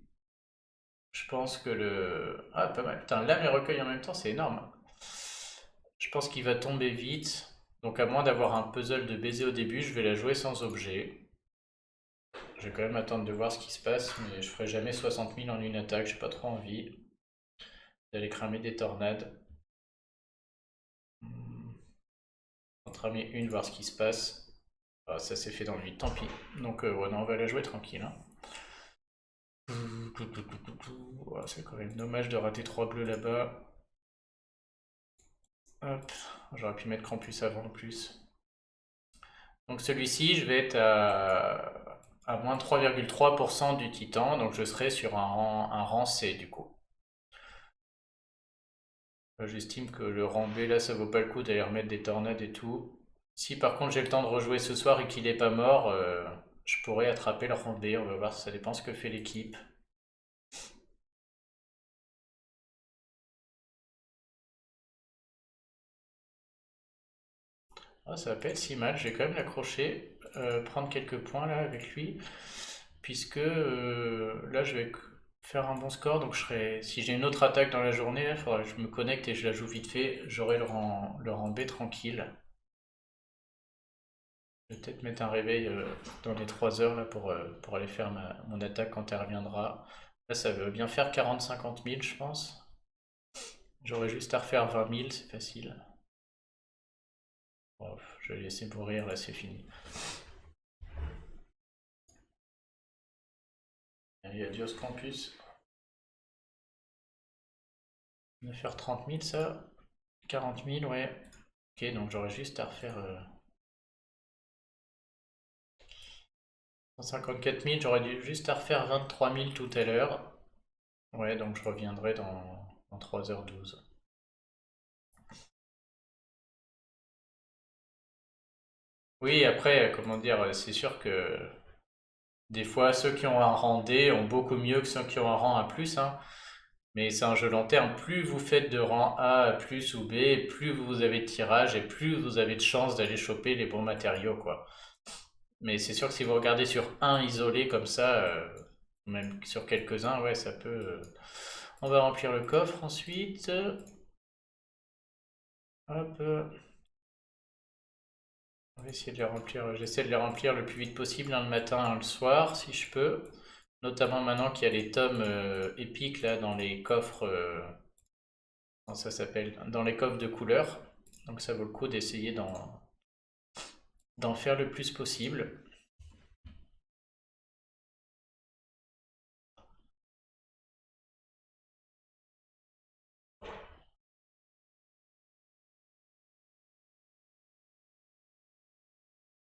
Je pense que le... Ah pas mal. Putain, lame et recueil en même temps c'est énorme. Je pense qu'il va tomber vite. Donc à moins d'avoir un puzzle de baiser au début, je vais la jouer sans objet. Je vais quand même attendre de voir ce qui se passe, mais je ferai jamais 60 000 en une attaque, j'ai pas trop envie d'aller cramer des tornades. On va cramer une, voir ce qui se passe. Ah, ça s'est fait dans le vide, tant pis. Donc ouais, non, on va la jouer tranquille, hein. Ouais, c'est quand même dommage de rater 3 bleus là-bas. Hop, j'aurais pu mettre Campus avant en plus. Donc celui-ci, je vais être à moins 3,3% du titan, donc je serai sur un rang C du coup. J'estime que le rang B là ça vaut pas le coup d'aller remettre des tornades et tout. Si par contre j'ai le temps de rejouer ce soir et qu'il est pas mort, je pourrais attraper le rang B, on va voir, ça dépend ce que fait l'équipe. Ah, ça va pas être si mal, je vais quand même l'accrocher, prendre quelques points là avec lui, puisque là je vais faire un bon score. Donc si j'ai une autre attaque dans la journée, il faudra que je me connecte et je la joue vite fait. J'aurai le rang B tranquille. Je vais peut-être mettre un réveil dans les 3 heures là, pour aller faire mon attaque quand elle reviendra. Là, ça veut bien faire 40-50 000, je pense. J'aurais juste à refaire 20 000, c'est facile. Bon, je vais laisser mourir, là, c'est fini. Allez, adios campus. On va faire 30 000, ça. 40 000, ouais. Ok, donc j'aurais juste à refaire 154 000. J'aurais juste à refaire 23 000 tout à l'heure. Ouais, donc je reviendrai dans 3h12. Oui, après, comment dire, c'est sûr que des fois, ceux qui ont un rang D ont beaucoup mieux que ceux qui ont un rang A+, hein. Mais c'est un jeu long terme. Plus vous faites de rang A, plus ou B, plus vous avez de tirage et plus vous avez de chances d'aller choper les bons matériaux, quoi. Mais c'est sûr que si vous regardez sur un isolé comme ça, même sur quelques-uns, ouais, ça peut. On va remplir le coffre ensuite. Hop. On va essayer de les remplir. J'essaie de les remplir le plus vite possible, hein, le matin, hein, le soir, si je peux. Notamment maintenant qu'il y a les tomes épiques là dans les coffres. Comment ça s'appelle? Dans les coffres de couleurs. Donc ça vaut le coup d'essayer d'en faire le plus possible.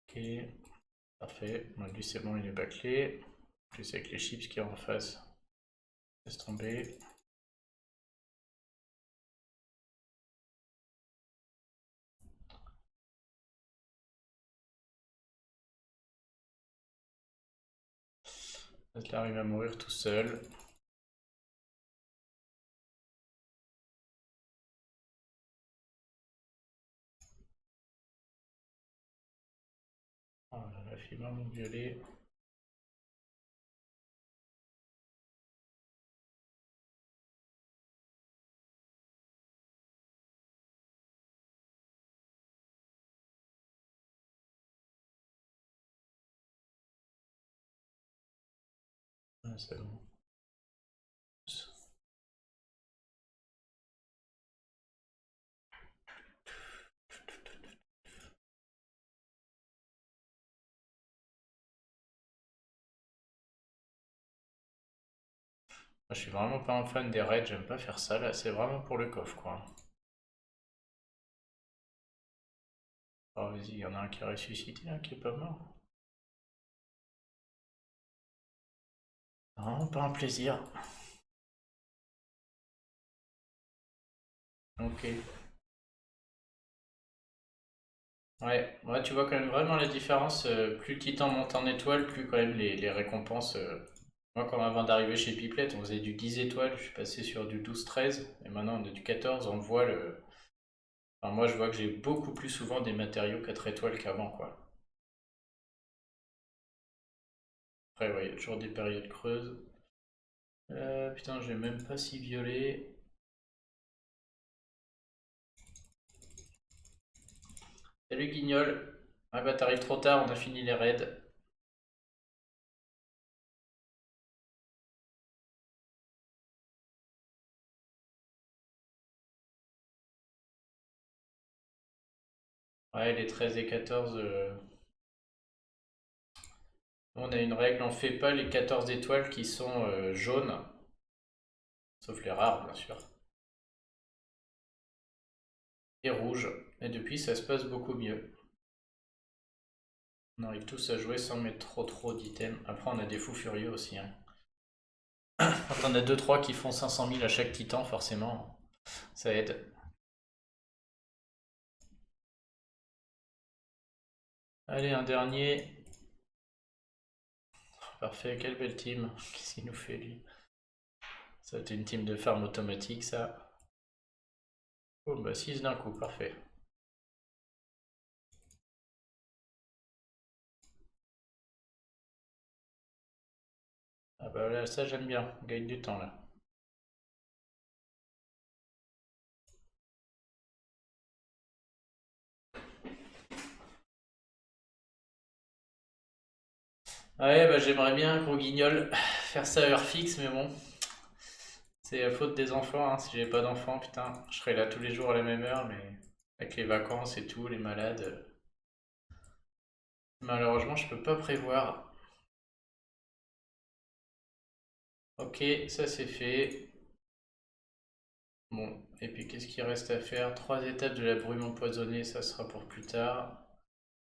Ok, parfait. Bon, lui c'est bon, il est bâclé. Plus avec les chips qui est en face. Laisse tomber. Là, il arrive à mourir tout seul. Oh là là, fille maman violet. Ah, c'est bon. Moi, je suis vraiment pas un fan des raids, j'aime pas faire ça là, c'est vraiment pour le coffre quoi. Oh vas-y, il y en a un qui a ressuscité, un qui est pas mort. Vraiment pas un plaisir. Ok. Ouais, ouais, tu vois quand même vraiment la différence. Plus le titan monte en étoile, plus quand même les récompenses. Moi, quand avant d'arriver chez Pipelette, on faisait du 10 étoiles, je suis passé sur du 12-13, et maintenant on est du 14, on voit le. Enfin, moi, je vois que j'ai beaucoup plus souvent des matériaux 4 étoiles qu'avant, quoi. Après, ouais, il y a toujours des périodes creuses. Putain, j'ai même pas si violet. Salut Guignol. Ah bah t'arrives trop tard, on a fini les raids. Ouais, les 13 et 14, on a une règle, on fait pas les 14 étoiles qui sont jaunes, sauf les rares bien sûr, et rouges. Et depuis ça se passe beaucoup mieux. On arrive tous à jouer sans mettre trop d'items. Après on a des fous furieux aussi, hein. Quand on a deux trois qui font 500 000 à chaque titan, forcément, ça aide. Allez, un dernier. Parfait, quelle belle team. Qu'est-ce qu'il nous fait lui? Ça va être une team de farm automatique ça. Oh bah 6 d'un coup, parfait. bah là, ça j'aime bien, on gagne du temps là. Ouais, bah j'aimerais bien, gros guignol, faire ça à heure fixe, mais bon, c'est la faute des enfants, hein. Si j'avais pas d'enfants, putain, je serais là tous les jours à la même heure, mais avec les vacances et tout, les malades, malheureusement, je peux pas prévoir. Ok, ça c'est fait. Bon, et puis qu'est-ce qu'il reste à faire? 3 étapes de la brume empoisonnée, ça sera pour plus tard.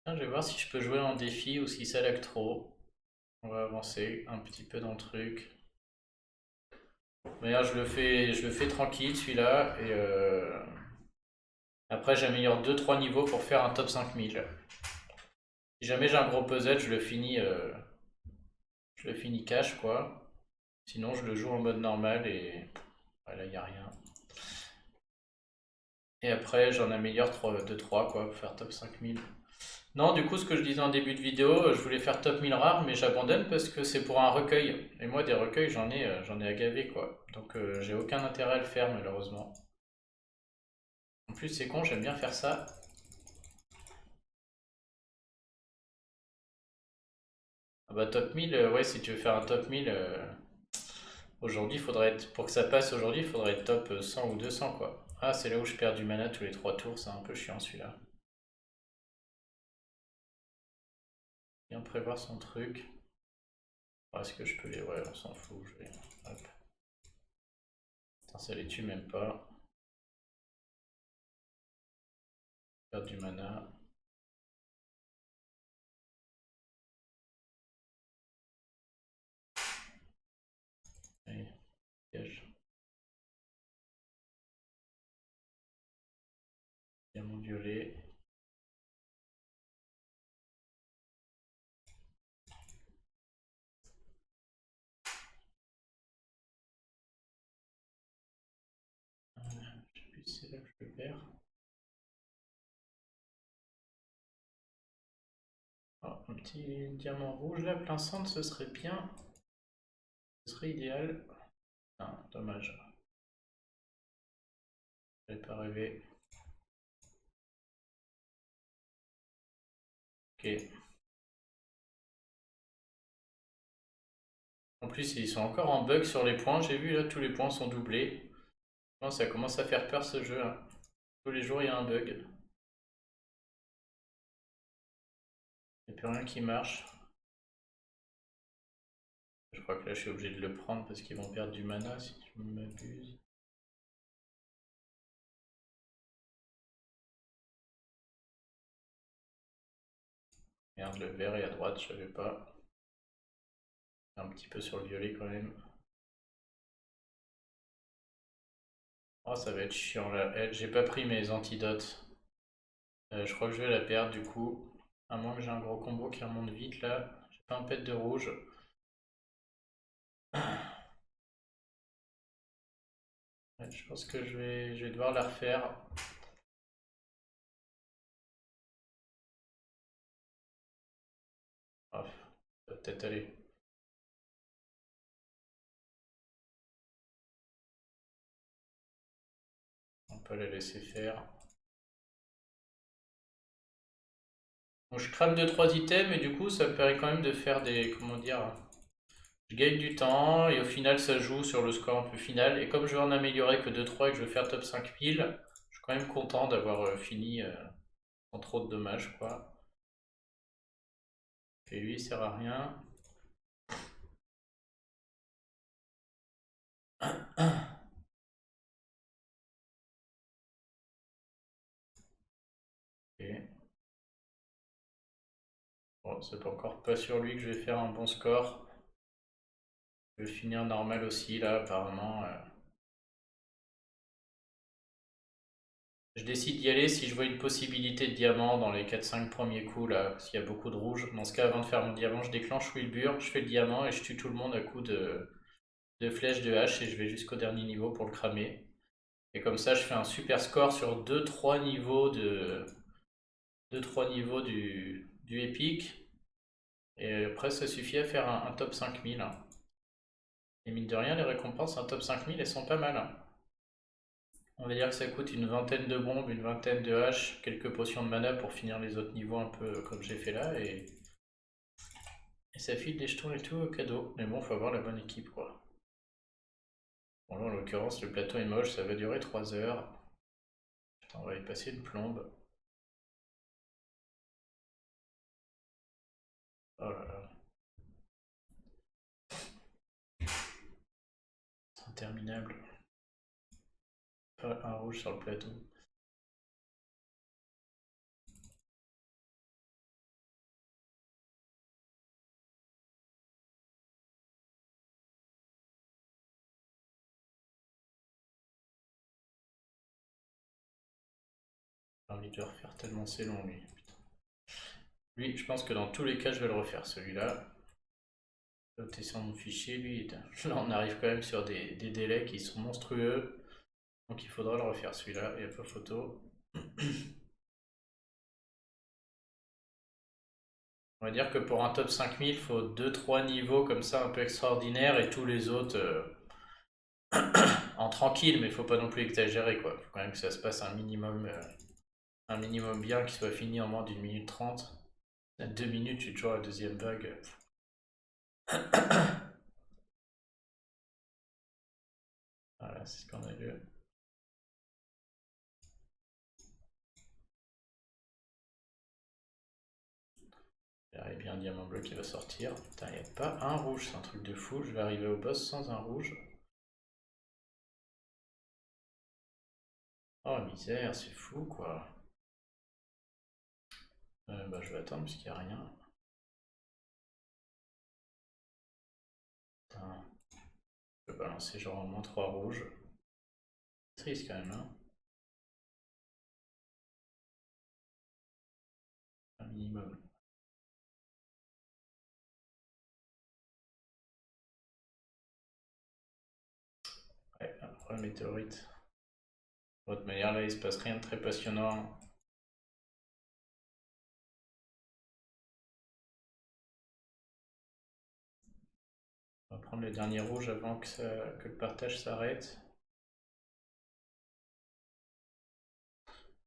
Ah, je vais voir si je peux jouer en défi ou si ça lag trop. On va avancer un petit peu dans le truc. D'ailleurs, je le fais tranquille celui-là. Et après, j'améliore 2-3 niveaux pour faire un top 5000. Si jamais j'ai un gros puzzle, je le finis cash quoi. Sinon, je le joue en mode normal et voilà, il n'y a rien. Et après, j'en améliore 2-3 quoi pour faire top 5000. Non, du coup, ce que je disais en début de vidéo, je voulais faire top 1000 rares, mais j'abandonne parce que c'est pour un recueil. Et moi, des recueils, j'en ai à gaver, quoi. Donc, j'ai aucun intérêt à le faire, malheureusement. En plus, c'est con, j'aime bien faire ça. Ah bah, top 1000, ouais, si tu veux faire un top 1000, aujourd'hui, pour que ça passe aujourd'hui, il faudrait être top 100 ou 200, quoi. Ah, c'est là où je perds du mana tous les 3 tours, c'est un peu chiant, celui-là. Bien prévoir son truc. Est-ce que je peux les... Ouais, on s'en fout, je vais... Hop. Attends, ça les tue même pas. Perdre du mana. Allez, piège. Diamant violet. Je sais plus si c'est là que je le perds. Oh, un petit diamant rouge là, plein centre, ce serait bien. Ce serait idéal. Ah, dommage. J'avais pas rêvé. Ok. En plus, ils sont encore en bug sur les points. J'ai vu là, tous les points sont doublés. Non, ça commence à faire peur ce jeu, hein. Tous les jours, il y a un bug. Il n'y a plus rien qui marche. Je crois que là, je suis obligé de le prendre parce qu'ils vont perdre du mana si je m'abuse. Merde, le vert est à droite, je savais pas. Un petit peu sur le violet quand même. Oh, ça va être chiant là. J'ai pas pris mes antidotes. Je crois que je vais la perdre du coup. À moins que j'ai un gros combo qui remonte vite là. J'ai pas un pet de rouge. Ouais, je pense que je vais devoir la refaire. Ah, ça va peut-être aller. On peut la laisser faire. Bon, je crame 2-3 items et du coup ça me permet quand même de faire des... Comment dire? Je gagne du temps et au final ça joue sur le score un peu final. Et comme je vais en améliorer que 2-3 et que je vais faire top 5000, je suis quand même content d'avoir fini sans trop de dommages quoi. Et lui il sert à rien. Ok. Bon, c'est encore pas sur lui que je vais faire un bon score. Je vais finir normal aussi là apparemment. Je décide d'y aller si je vois une possibilité de diamant dans les 4-5 premiers coups là, s'il y a beaucoup de rouge. Dans ce cas, avant de faire mon diamant, je déclenche Wilbur, je fais le diamant et je tue tout le monde à coups de flèche de hache et je vais jusqu'au dernier niveau pour le cramer. Et comme ça, je fais un super score sur 2-3 niveaux du épique. Et après, ça suffit à faire un top 5000, hein. Et mine de rien, les récompenses, un top 5000, elles sont pas mal, hein. On va dire que ça coûte une vingtaine de bombes, une vingtaine de haches, quelques potions de mana pour finir les autres niveaux un peu comme j'ai fait là. Et ça file des jetons et tout au cadeau. Mais bon, faut avoir la bonne équipe, quoi. Bon, là, en l'occurrence, le plateau est moche, ça va durer 3 heures. Putain, on va y passer une plombe. Oh là là. C'est interminable. Pas un rouge sur le plateau. J'ai envie de le refaire tellement c'est long, lui. Putain. Lui, je pense que dans tous les cas, je vais le refaire, celui-là. Noter sur mon fichier, lui, là on arrive quand même sur des délais qui sont monstrueux. Donc il faudra le refaire celui-là, il n'y a pas photo. On va dire que pour un top 5000, il faut 2-3 niveaux comme ça un peu extraordinaires et tous les autres en tranquille, mais il faut pas non plus exagérer quoi. Il faut quand même que ça se passe un minimum bien, qui soit fini en moins d'une minute 30. À 2 minutes, je suis toujours à la deuxième vague. Voilà, c'est scandaleux. Il y a un diamant bleu qui va sortir. Putain, il n'y a pas un rouge, c'est un truc de fou. Je vais arriver au boss sans un rouge. Oh misère, c'est fou quoi. Bah, je vais attendre parce qu'il n'y a rien. Putain, je peux balancer genre au moins 3 rouges. C'est triste quand même, hein. Un minimum. Ouais, après météorite. De toute manière, là, il se passe rien de très passionnant. On va prendre le dernier rouge avant que le partage s'arrête.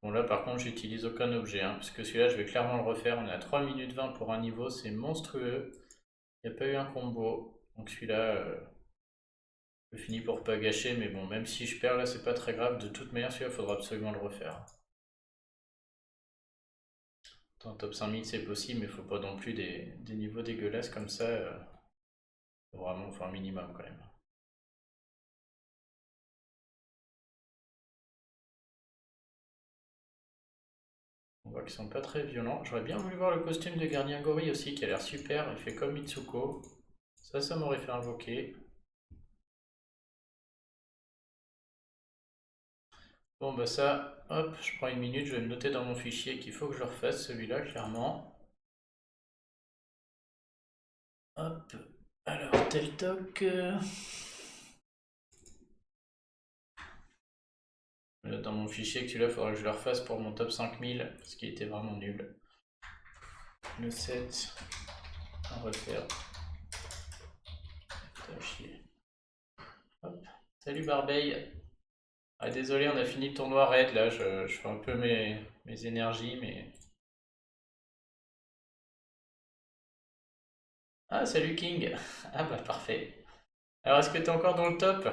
Bon, là, par contre, j'utilise aucun objet, hein, parce que celui-là, je vais clairement le refaire. On est à 3 minutes 20 pour un niveau, c'est monstrueux. Il n'y a pas eu un combo. Donc celui-là, je finis pour pas gâcher, mais bon, même si je perds là, c'est pas très grave. De toute manière, celui-là, il faudra absolument le refaire. Dans top 5000, c'est possible, mais il faut pas non plus des niveaux dégueulasses comme ça. Vraiment, faut un minimum quand même. On voit qu'ils sont pas très violents. J'aurais bien voulu voir le costume de gardien gorille aussi, qui a l'air super. Il fait comme Mitsuko. Ça m'aurait fait invoquer. Bon, bah ça, hop, je prends une minute, je vais me noter dans mon fichier qu'il faut que je refasse celui-là, clairement. Hop, alors, tel toc. Dans mon fichier que celui-là, il faudra que je le refasse pour mon top 5000, parce qu'il était vraiment nul. Le 7, à refaire. Putain, chier. Hop. Salut Barbeille. Ah, désolé, on a fini le tournoi raid, là, je fais un peu mes énergies, mais... Ah, salut King. Ah bah parfait. Alors, est-ce que t'es encore dans le top?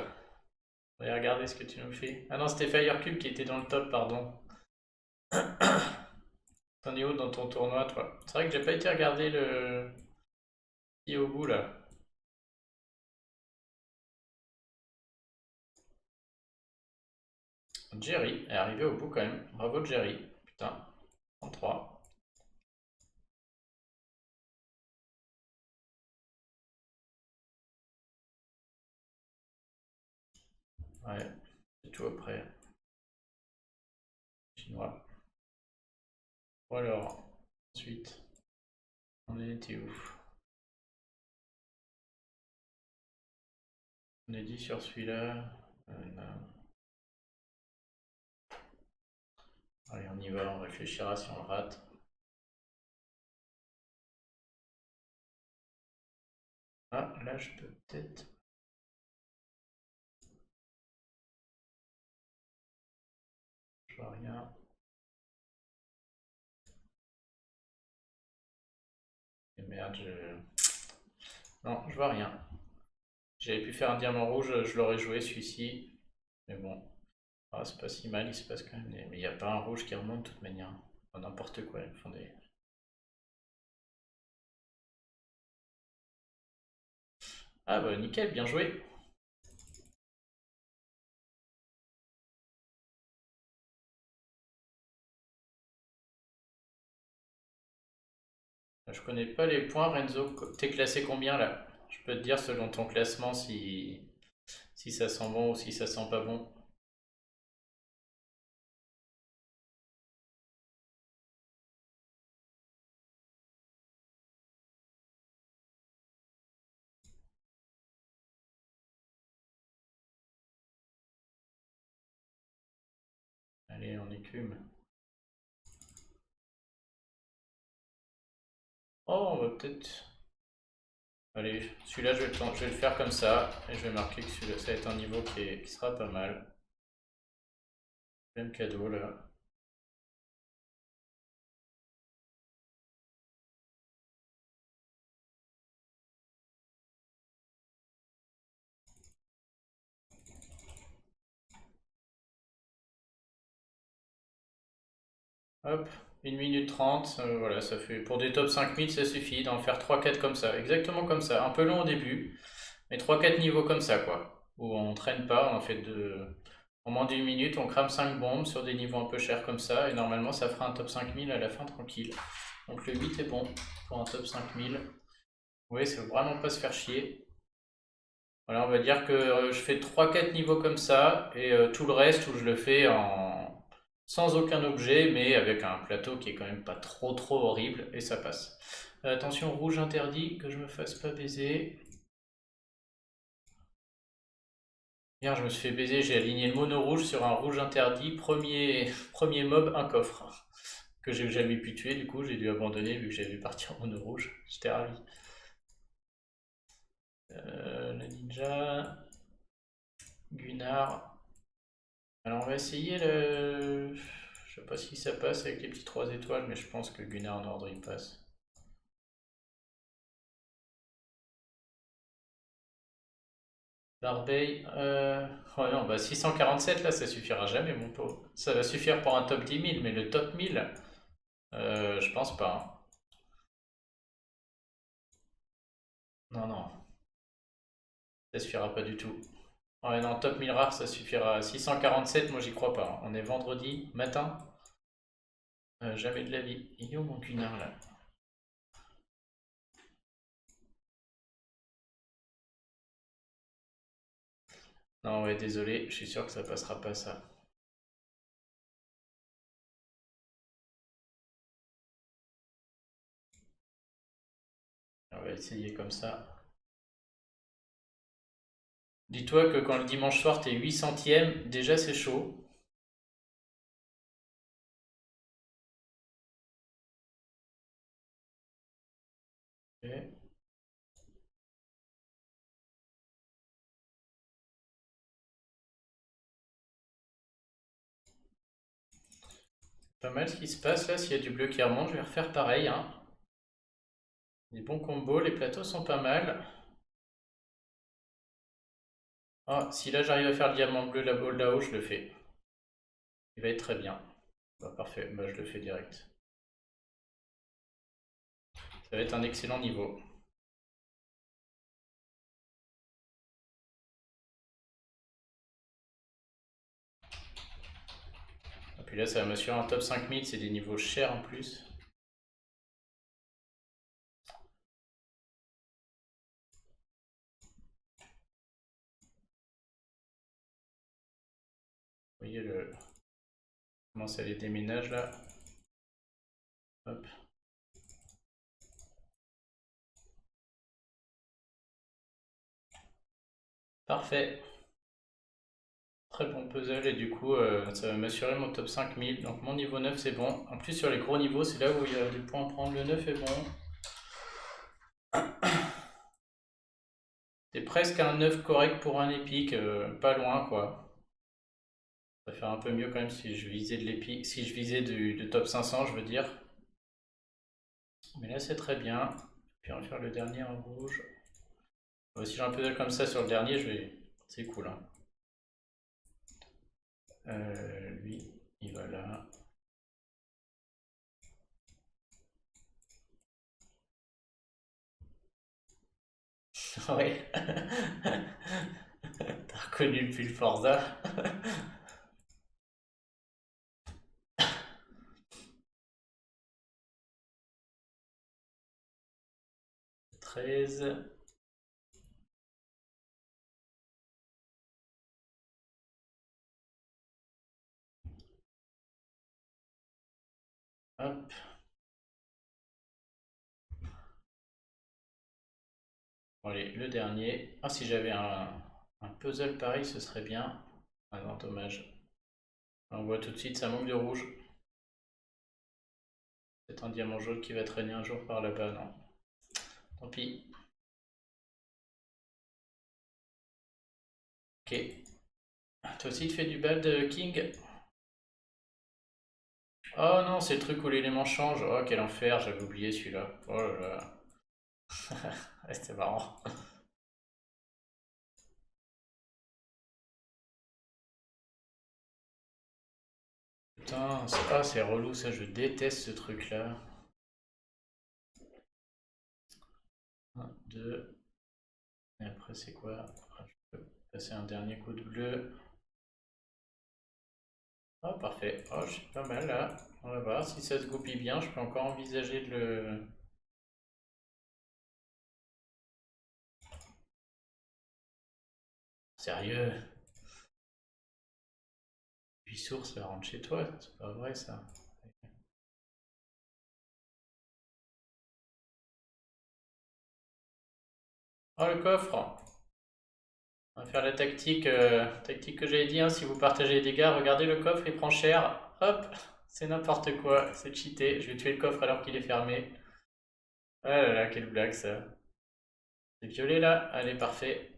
On va regarder ce que tu nous fais. Ah non, c'était Firecube qui était dans le top, pardon. T'en es où dans ton tournoi, toi? C'est vrai que j'ai pas été regarder le... qui est au bout, là. Jerry est arrivé au bout, quand même. Bravo, Jerry. Putain, 33. Ouais, c'est tout après. Chinois. Bon alors, ensuite, on était où? On est dit sur celui-là. Non. Allez, on y va, on réfléchira si on le rate. Ah, là, je peux peut-être... Je vois rien. Et merde, non, je vois rien. J'avais pu faire un diamant rouge, je l'aurais joué celui-ci. Mais bon, ah, c'est pas si mal, il se passe quand même Mais il n'y a pas un rouge qui remonte de toute manière. N'importe quoi, ils font des... Ah bah nickel, bien joué. Je connais pas les points, Renzo. T'es classé combien là? Je peux te dire selon ton classement si ça sent bon ou si ça sent pas bon. Allez, on écume. Oh, on va peut-être... Allez, celui-là, je vais le faire comme ça. Et je vais marquer que celui-là, ça va être un niveau qui sera pas mal. Même cadeau, là. Hop, 1 minute 30. Voilà, ça fait... Pour des top 5000, ça suffit d'en faire 3-4 comme ça. Exactement comme ça. Un peu long au début, mais 3-4 niveaux comme ça, quoi. Où on traîne pas, on en fait de... En moins d'une minute, on crame 5 bombes sur des niveaux un peu chers comme ça, et normalement ça fera un top 5000 à la fin tranquille. Donc le 8 est bon pour un top 5000. Oui, c'est vraiment pas se faire chier. Voilà, on va dire que je fais 3-4 niveaux comme ça, et tout le reste où je le fais sans aucun objet, mais avec un plateau qui est quand même pas trop horrible, et ça passe. Attention, rouge interdit, que je me fasse pas baiser. Hier, je me suis fait baiser, j'ai aligné le mono rouge sur un rouge interdit, premier mob, un coffre, que j'ai jamais pu tuer, du coup j'ai dû abandonner vu que j'avais parti en mono rouge, j'étais ravi. La ninja, Gunnar. Alors on va essayer le... Je sais pas si ça passe avec les petits 3 étoiles, mais je pense que Gunnar en ordre il passe. Barbey, oh non, bah 647 là ça suffira jamais mon pauvre. Ça va suffire pour un top 10 000, mais le top 1000, je pense pas, hein. Non, non, ça suffira pas du tout. Ouais, non, top 1000 rares, ça suffira. 647, moi j'y crois pas. On est vendredi matin. Jamais de la vie. Il est où mon cunard là? Non, ouais, désolé, je suis sûr que ça passera pas ça. On va essayer comme ça. Dis-toi que quand le dimanche soir t'es 800ème, déjà c'est chaud. Ok. Pas mal ce qui se passe là, s'il y a du bleu qui remonte, je vais refaire pareil, hein. Des bons combos, les plateaux sont pas mal. Ah, si là j'arrive à faire le diamant bleu là-haut, je le fais. Il va être très bien. Bah, parfait, bah, je le fais direct. Ça va être un excellent niveau. Et puis là, ça va m'assurer un top 5000, c'est des niveaux chers en plus. Vous voyez comment ça les déménage là. Hop. Parfait. Très bon puzzle et du coup, ça va m'assurer mon top 5000. Donc mon niveau 9 c'est bon. En plus sur les gros niveaux, c'est là où il y a des points à prendre. Le 9 est bon. C'est presque un 9 correct pour un épique, pas loin quoi. Ça va faire un peu mieux quand même si je visais de l'épique, si je visais de top 500, je veux dire. Mais là, c'est très bien. Puis on va faire le dernier en rouge. Si j'ai un puzzle comme ça sur le dernier, je vais. C'est cool, hein. Lui, il va là. Ouais. T'as reconnu le pull Forza. 13. Hop. Bon, allez, le dernier. Ah, si j'avais un puzzle pareil, ce serait bien. Ah non, dommage. On voit tout de suite, ça manque de rouge. C'est un diamant jaune qui va traîner un jour par là-bas, non. Tant pis. Ok. Toi aussi, tu fais du bad, King? Oh non, c'est le truc où l'élément change. Oh, quel enfer, j'avais oublié celui-là. Oh là là. Ouais, c'était marrant. Putain, c'est relou ça, je déteste ce truc-là. 1, 2. Et après, c'est quoi? Ah, je peux passer un dernier coup de bleu. Oh, parfait. Oh, je suis pas mal là. On va voir si ça se goupille bien. Je peux encore envisager de le. Sérieux? 8 sources, ça rentre chez toi? C'est pas vrai ça. Oh, le coffre! On va faire la tactique que j'avais dit, hein. Si vous partagez les dégâts, regardez le coffre, il prend cher. Hop! C'est n'importe quoi, c'est cheaté. Je vais tuer le coffre alors qu'il est fermé. Ah là là, quelle blague ça. C'est violet là? Allez, parfait.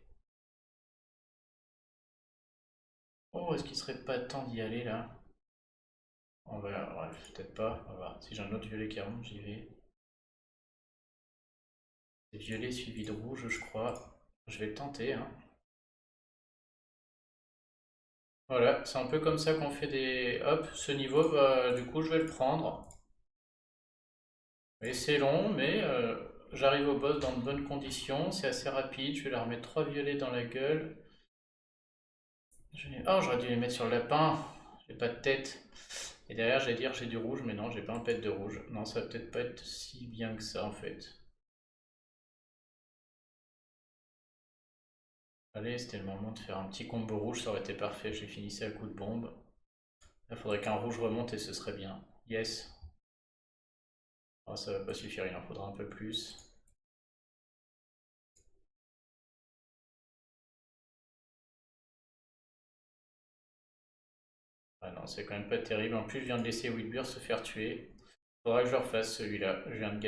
Oh, est-ce qu'il serait pas temps d'y aller là? On va, ouais, peut-être pas. On va voir. Si j'ai un autre violet qui remonte, j'y vais. C'est violet suivi de rouge, je crois. Je vais le tenter, hein. Voilà, c'est un peu comme ça qu'on fait des. Hop, ce niveau, bah, du coup, je vais le prendre. Et c'est long, mais j'arrive au boss dans de bonnes conditions. C'est assez rapide. Je vais leur mettre 3 violets dans la gueule. Oh, j'aurais dû les mettre sur le lapin. J'ai pas de tête. Et derrière, j'allais dire j'ai du rouge, mais non, j'ai pas un pet de rouge. Non, ça va peut-être pas être si bien que ça en fait. Allez, c'était le moment de faire un petit combo rouge, ça aurait été parfait. J'ai fini ça à coup de bombe. Il faudrait qu'un rouge remonte et ce serait bien. Yes. Oh, ça va pas suffire, il en faudra un peu plus. Ah non, c'est quand même pas terrible. En plus, je viens de laisser Wilbur se faire tuer. Faudra que je le refasse celui-là. Je viens de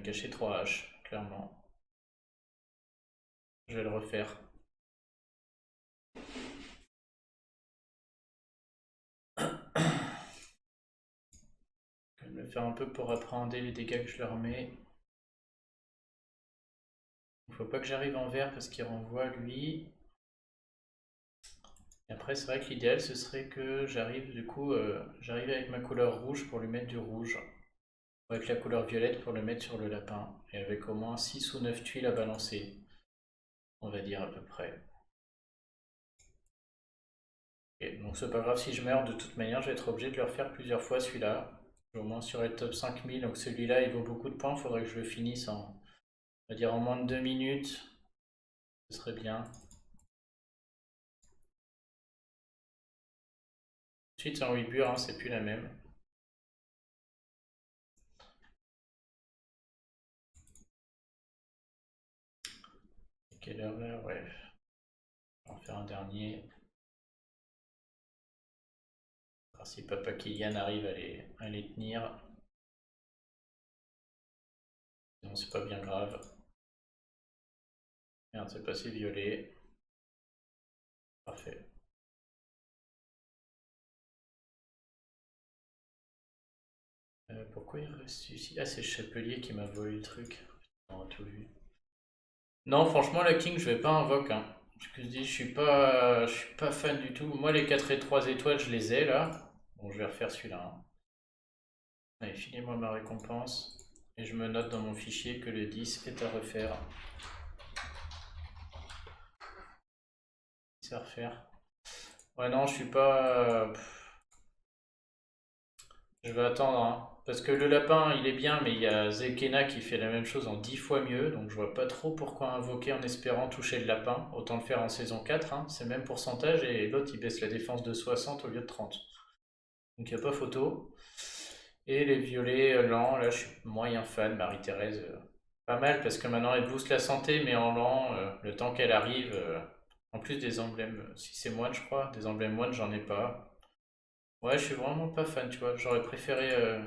gâcher 3 H, clairement. Je vais le refaire. Je vais le faire un peu pour appréhender les dégâts que je leur mets. Il faut pas que j'arrive en vert parce qu'il renvoie lui. Et après, c'est vrai que l'idéal ce serait que j'arrive du coup, j'arrive avec ma couleur rouge pour lui mettre du rouge. Ou avec la couleur violette pour le mettre sur le lapin. Et avec au moins 6 ou 9 tuiles à balancer. On va dire à peu près. Et donc c'est pas grave si je meurs, de toute manière je vais être obligé de le refaire plusieurs fois celui-là. Au moins sur le top 5000, donc celui-là il vaut beaucoup de points, il faudrait que je le finisse en, on va dire en moins de 2 minutes. Ce serait bien. Ensuite c'est en 8 bures, hein, c'est plus la même. Quelle heure là? Ouais. On va en faire un dernier. Alors si Papa Kylian arrive à les tenir. Sinon c'est pas bien grave. Merde, c'est passé violet. Parfait. Pourquoi il reste ici? Ah, c'est le chapelier qui m'a volé le truc. On a tout vu. Non, franchement, la king, je vais pas invoque, hein. Je te dis, je suis pas fan du tout. Moi, les 4 et 3 étoiles, je les ai là. Bon, je vais refaire celui-là, hein. Allez, filez-moi ma récompense. Et je me note dans mon fichier que le 10 est à refaire. C'est à refaire. Ouais, non, je suis pas. Je vais attendre, hein. Parce que le lapin, il est bien, mais il y a Zekena qui fait la même chose en 10 fois mieux. Donc je vois pas trop pourquoi invoquer en espérant toucher le lapin. Autant le faire en saison 4, hein. C'est le même pourcentage. Et l'autre, il baisse la défense de 60 au lieu de 30. Donc il n'y a pas photo. Et les violets lents, là, je suis moyen fan. Marie-Thérèse, pas mal, parce que maintenant, elle booste la santé, mais en lent, le temps qu'elle arrive. En plus des emblèmes, si c'est moine, je crois, des emblèmes moine, j'en ai pas. Ouais, je suis vraiment pas fan, tu vois. J'aurais préféré.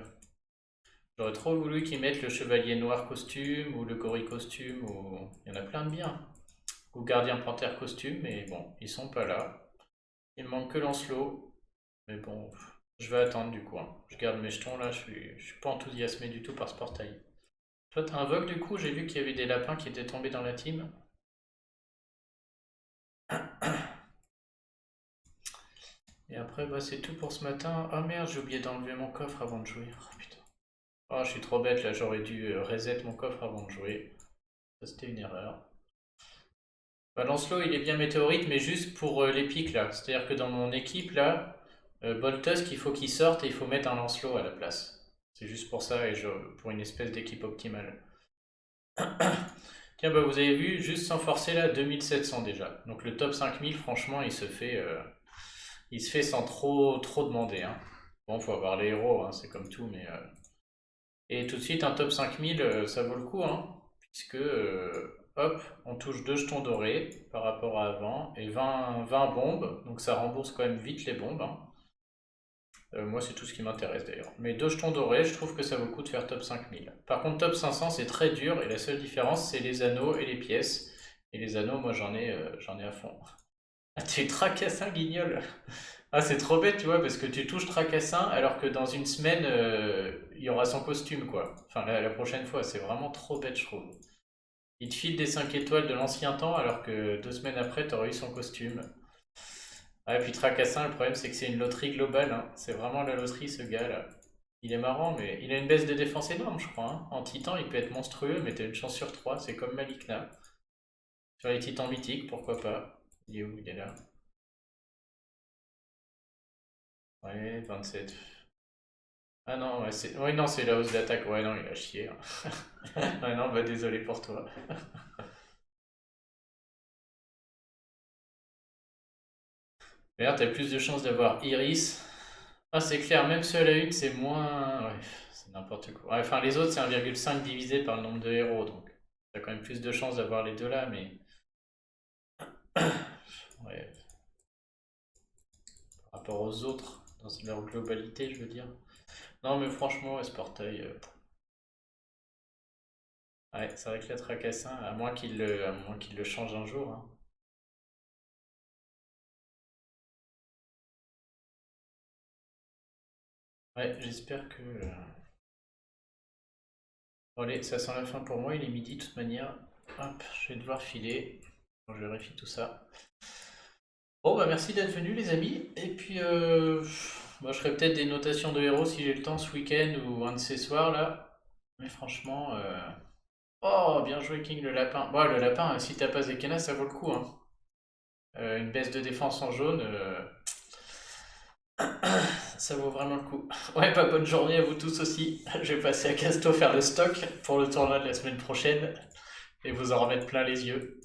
J'aurais trop voulu qu'ils mettent le chevalier noir costume ou le gorille costume, ou. Il y en a plein de biens. Ou gardien panthère costume, mais bon, ils sont pas là. Il me manque que Lancelot. Mais bon, je vais attendre du coup, hein. Je garde mes jetons là, je suis pas enthousiasmé du tout par ce portail. Toi, t'as un vogue du coup, j'ai vu qu'il y avait des lapins qui étaient tombés dans la team. Et après, bah, c'est tout pour ce matin. Oh merde, j'ai oublié d'enlever mon coffre avant de jouer. Oh, putain. Oh, je suis trop bête là, j'aurais dû reset mon coffre avant de jouer. Ça, c'était une erreur. Bah, Lancelot, il est bien météorite, mais juste pour les pics là. C'est-à-dire que dans mon équipe là, Boltusk, il faut qu'il sorte et il faut mettre un Lancelot à la place. C'est juste pour ça et pour une espèce d'équipe optimale. Tiens, bah vous avez vu, juste sans forcer là, 2700 déjà. Donc le top 5000, franchement, il se fait sans trop demander, hein. Bon, faut avoir les héros, hein, c'est comme tout, mais. Et tout de suite, un top 5000, ça vaut le coup, hein, puisque, hop, on touche 2 jetons dorés par rapport à avant, et 20 bombes, donc ça rembourse quand même vite les bombes, hein. Moi, c'est tout ce qui m'intéresse d'ailleurs. Mais 2 jetons dorés, je trouve que ça vaut le coup de faire top 5000. Par contre, top 500, c'est très dur, et la seule différence, c'est les anneaux et les pièces. Et les anneaux, moi, j'en ai à fond. Ah, tu tracassin, guignol! Ah, c'est trop bête, tu vois, parce que tu touches Tracassin alors que dans une semaine, il y aura son costume, quoi. Enfin, la prochaine fois, c'est vraiment trop bête, je trouve. Il te file des 5 étoiles de l'ancien temps alors que 2 semaines après, t'aurais eu son costume. Ah, et puis Tracassin, le problème, c'est que c'est une loterie globale, hein. C'est vraiment la loterie, ce gars-là. Il est marrant, mais il a une baisse de défense énorme, je crois, hein. En titan, il peut être monstrueux, mais t'as une chance sur 3, c'est comme Malikna. Sur les titans mythiques, pourquoi pas. Il est où? Il est là. Ouais, 27. Ah non, ouais, ouais, non, c'est la hausse d'attaque. Ouais, non, il a chié, hein. Ouais, non, bah désolé pour toi. D'ailleurs, t'as plus de chances d'avoir Iris. Ah, c'est clair, même ceux à la une, c'est moins. Ouais, c'est n'importe quoi. Ouais, enfin, les autres, c'est 1,5 divisé par le nombre de héros, donc t'as quand même plus de chances d'avoir les deux là, mais. Ouais, par rapport aux autres, dans leur globalité, je veux dire. Non, mais franchement, ouais, ce portail. Ouais, c'est vrai que la tracassin, à moins qu'il le change un jour, hein. Ouais, j'espère que. Bon, allez, ça sent la fin pour moi, il est midi de toute manière. Hop, je vais devoir filer. Bon, je vérifie tout ça. Bon, bah merci d'être venus les amis. Et puis, moi, je ferai peut-être des notations de héros si j'ai le temps ce week-end ou un de ces soirs là. Mais franchement, oh, bien joué King le lapin. Bon, le lapin, si t'as pas Zekena, ça vaut le coup, hein. Une baisse de défense en jaune, ça vaut vraiment le coup. Ouais, bah bonne journée à vous tous aussi. Je vais passer à Casto faire le stock pour le tournoi de la semaine prochaine et vous en remettre plein les yeux.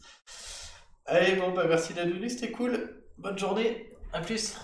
Allez, bon, bah merci d'être venu, c'était cool. Bonne journée, à plus.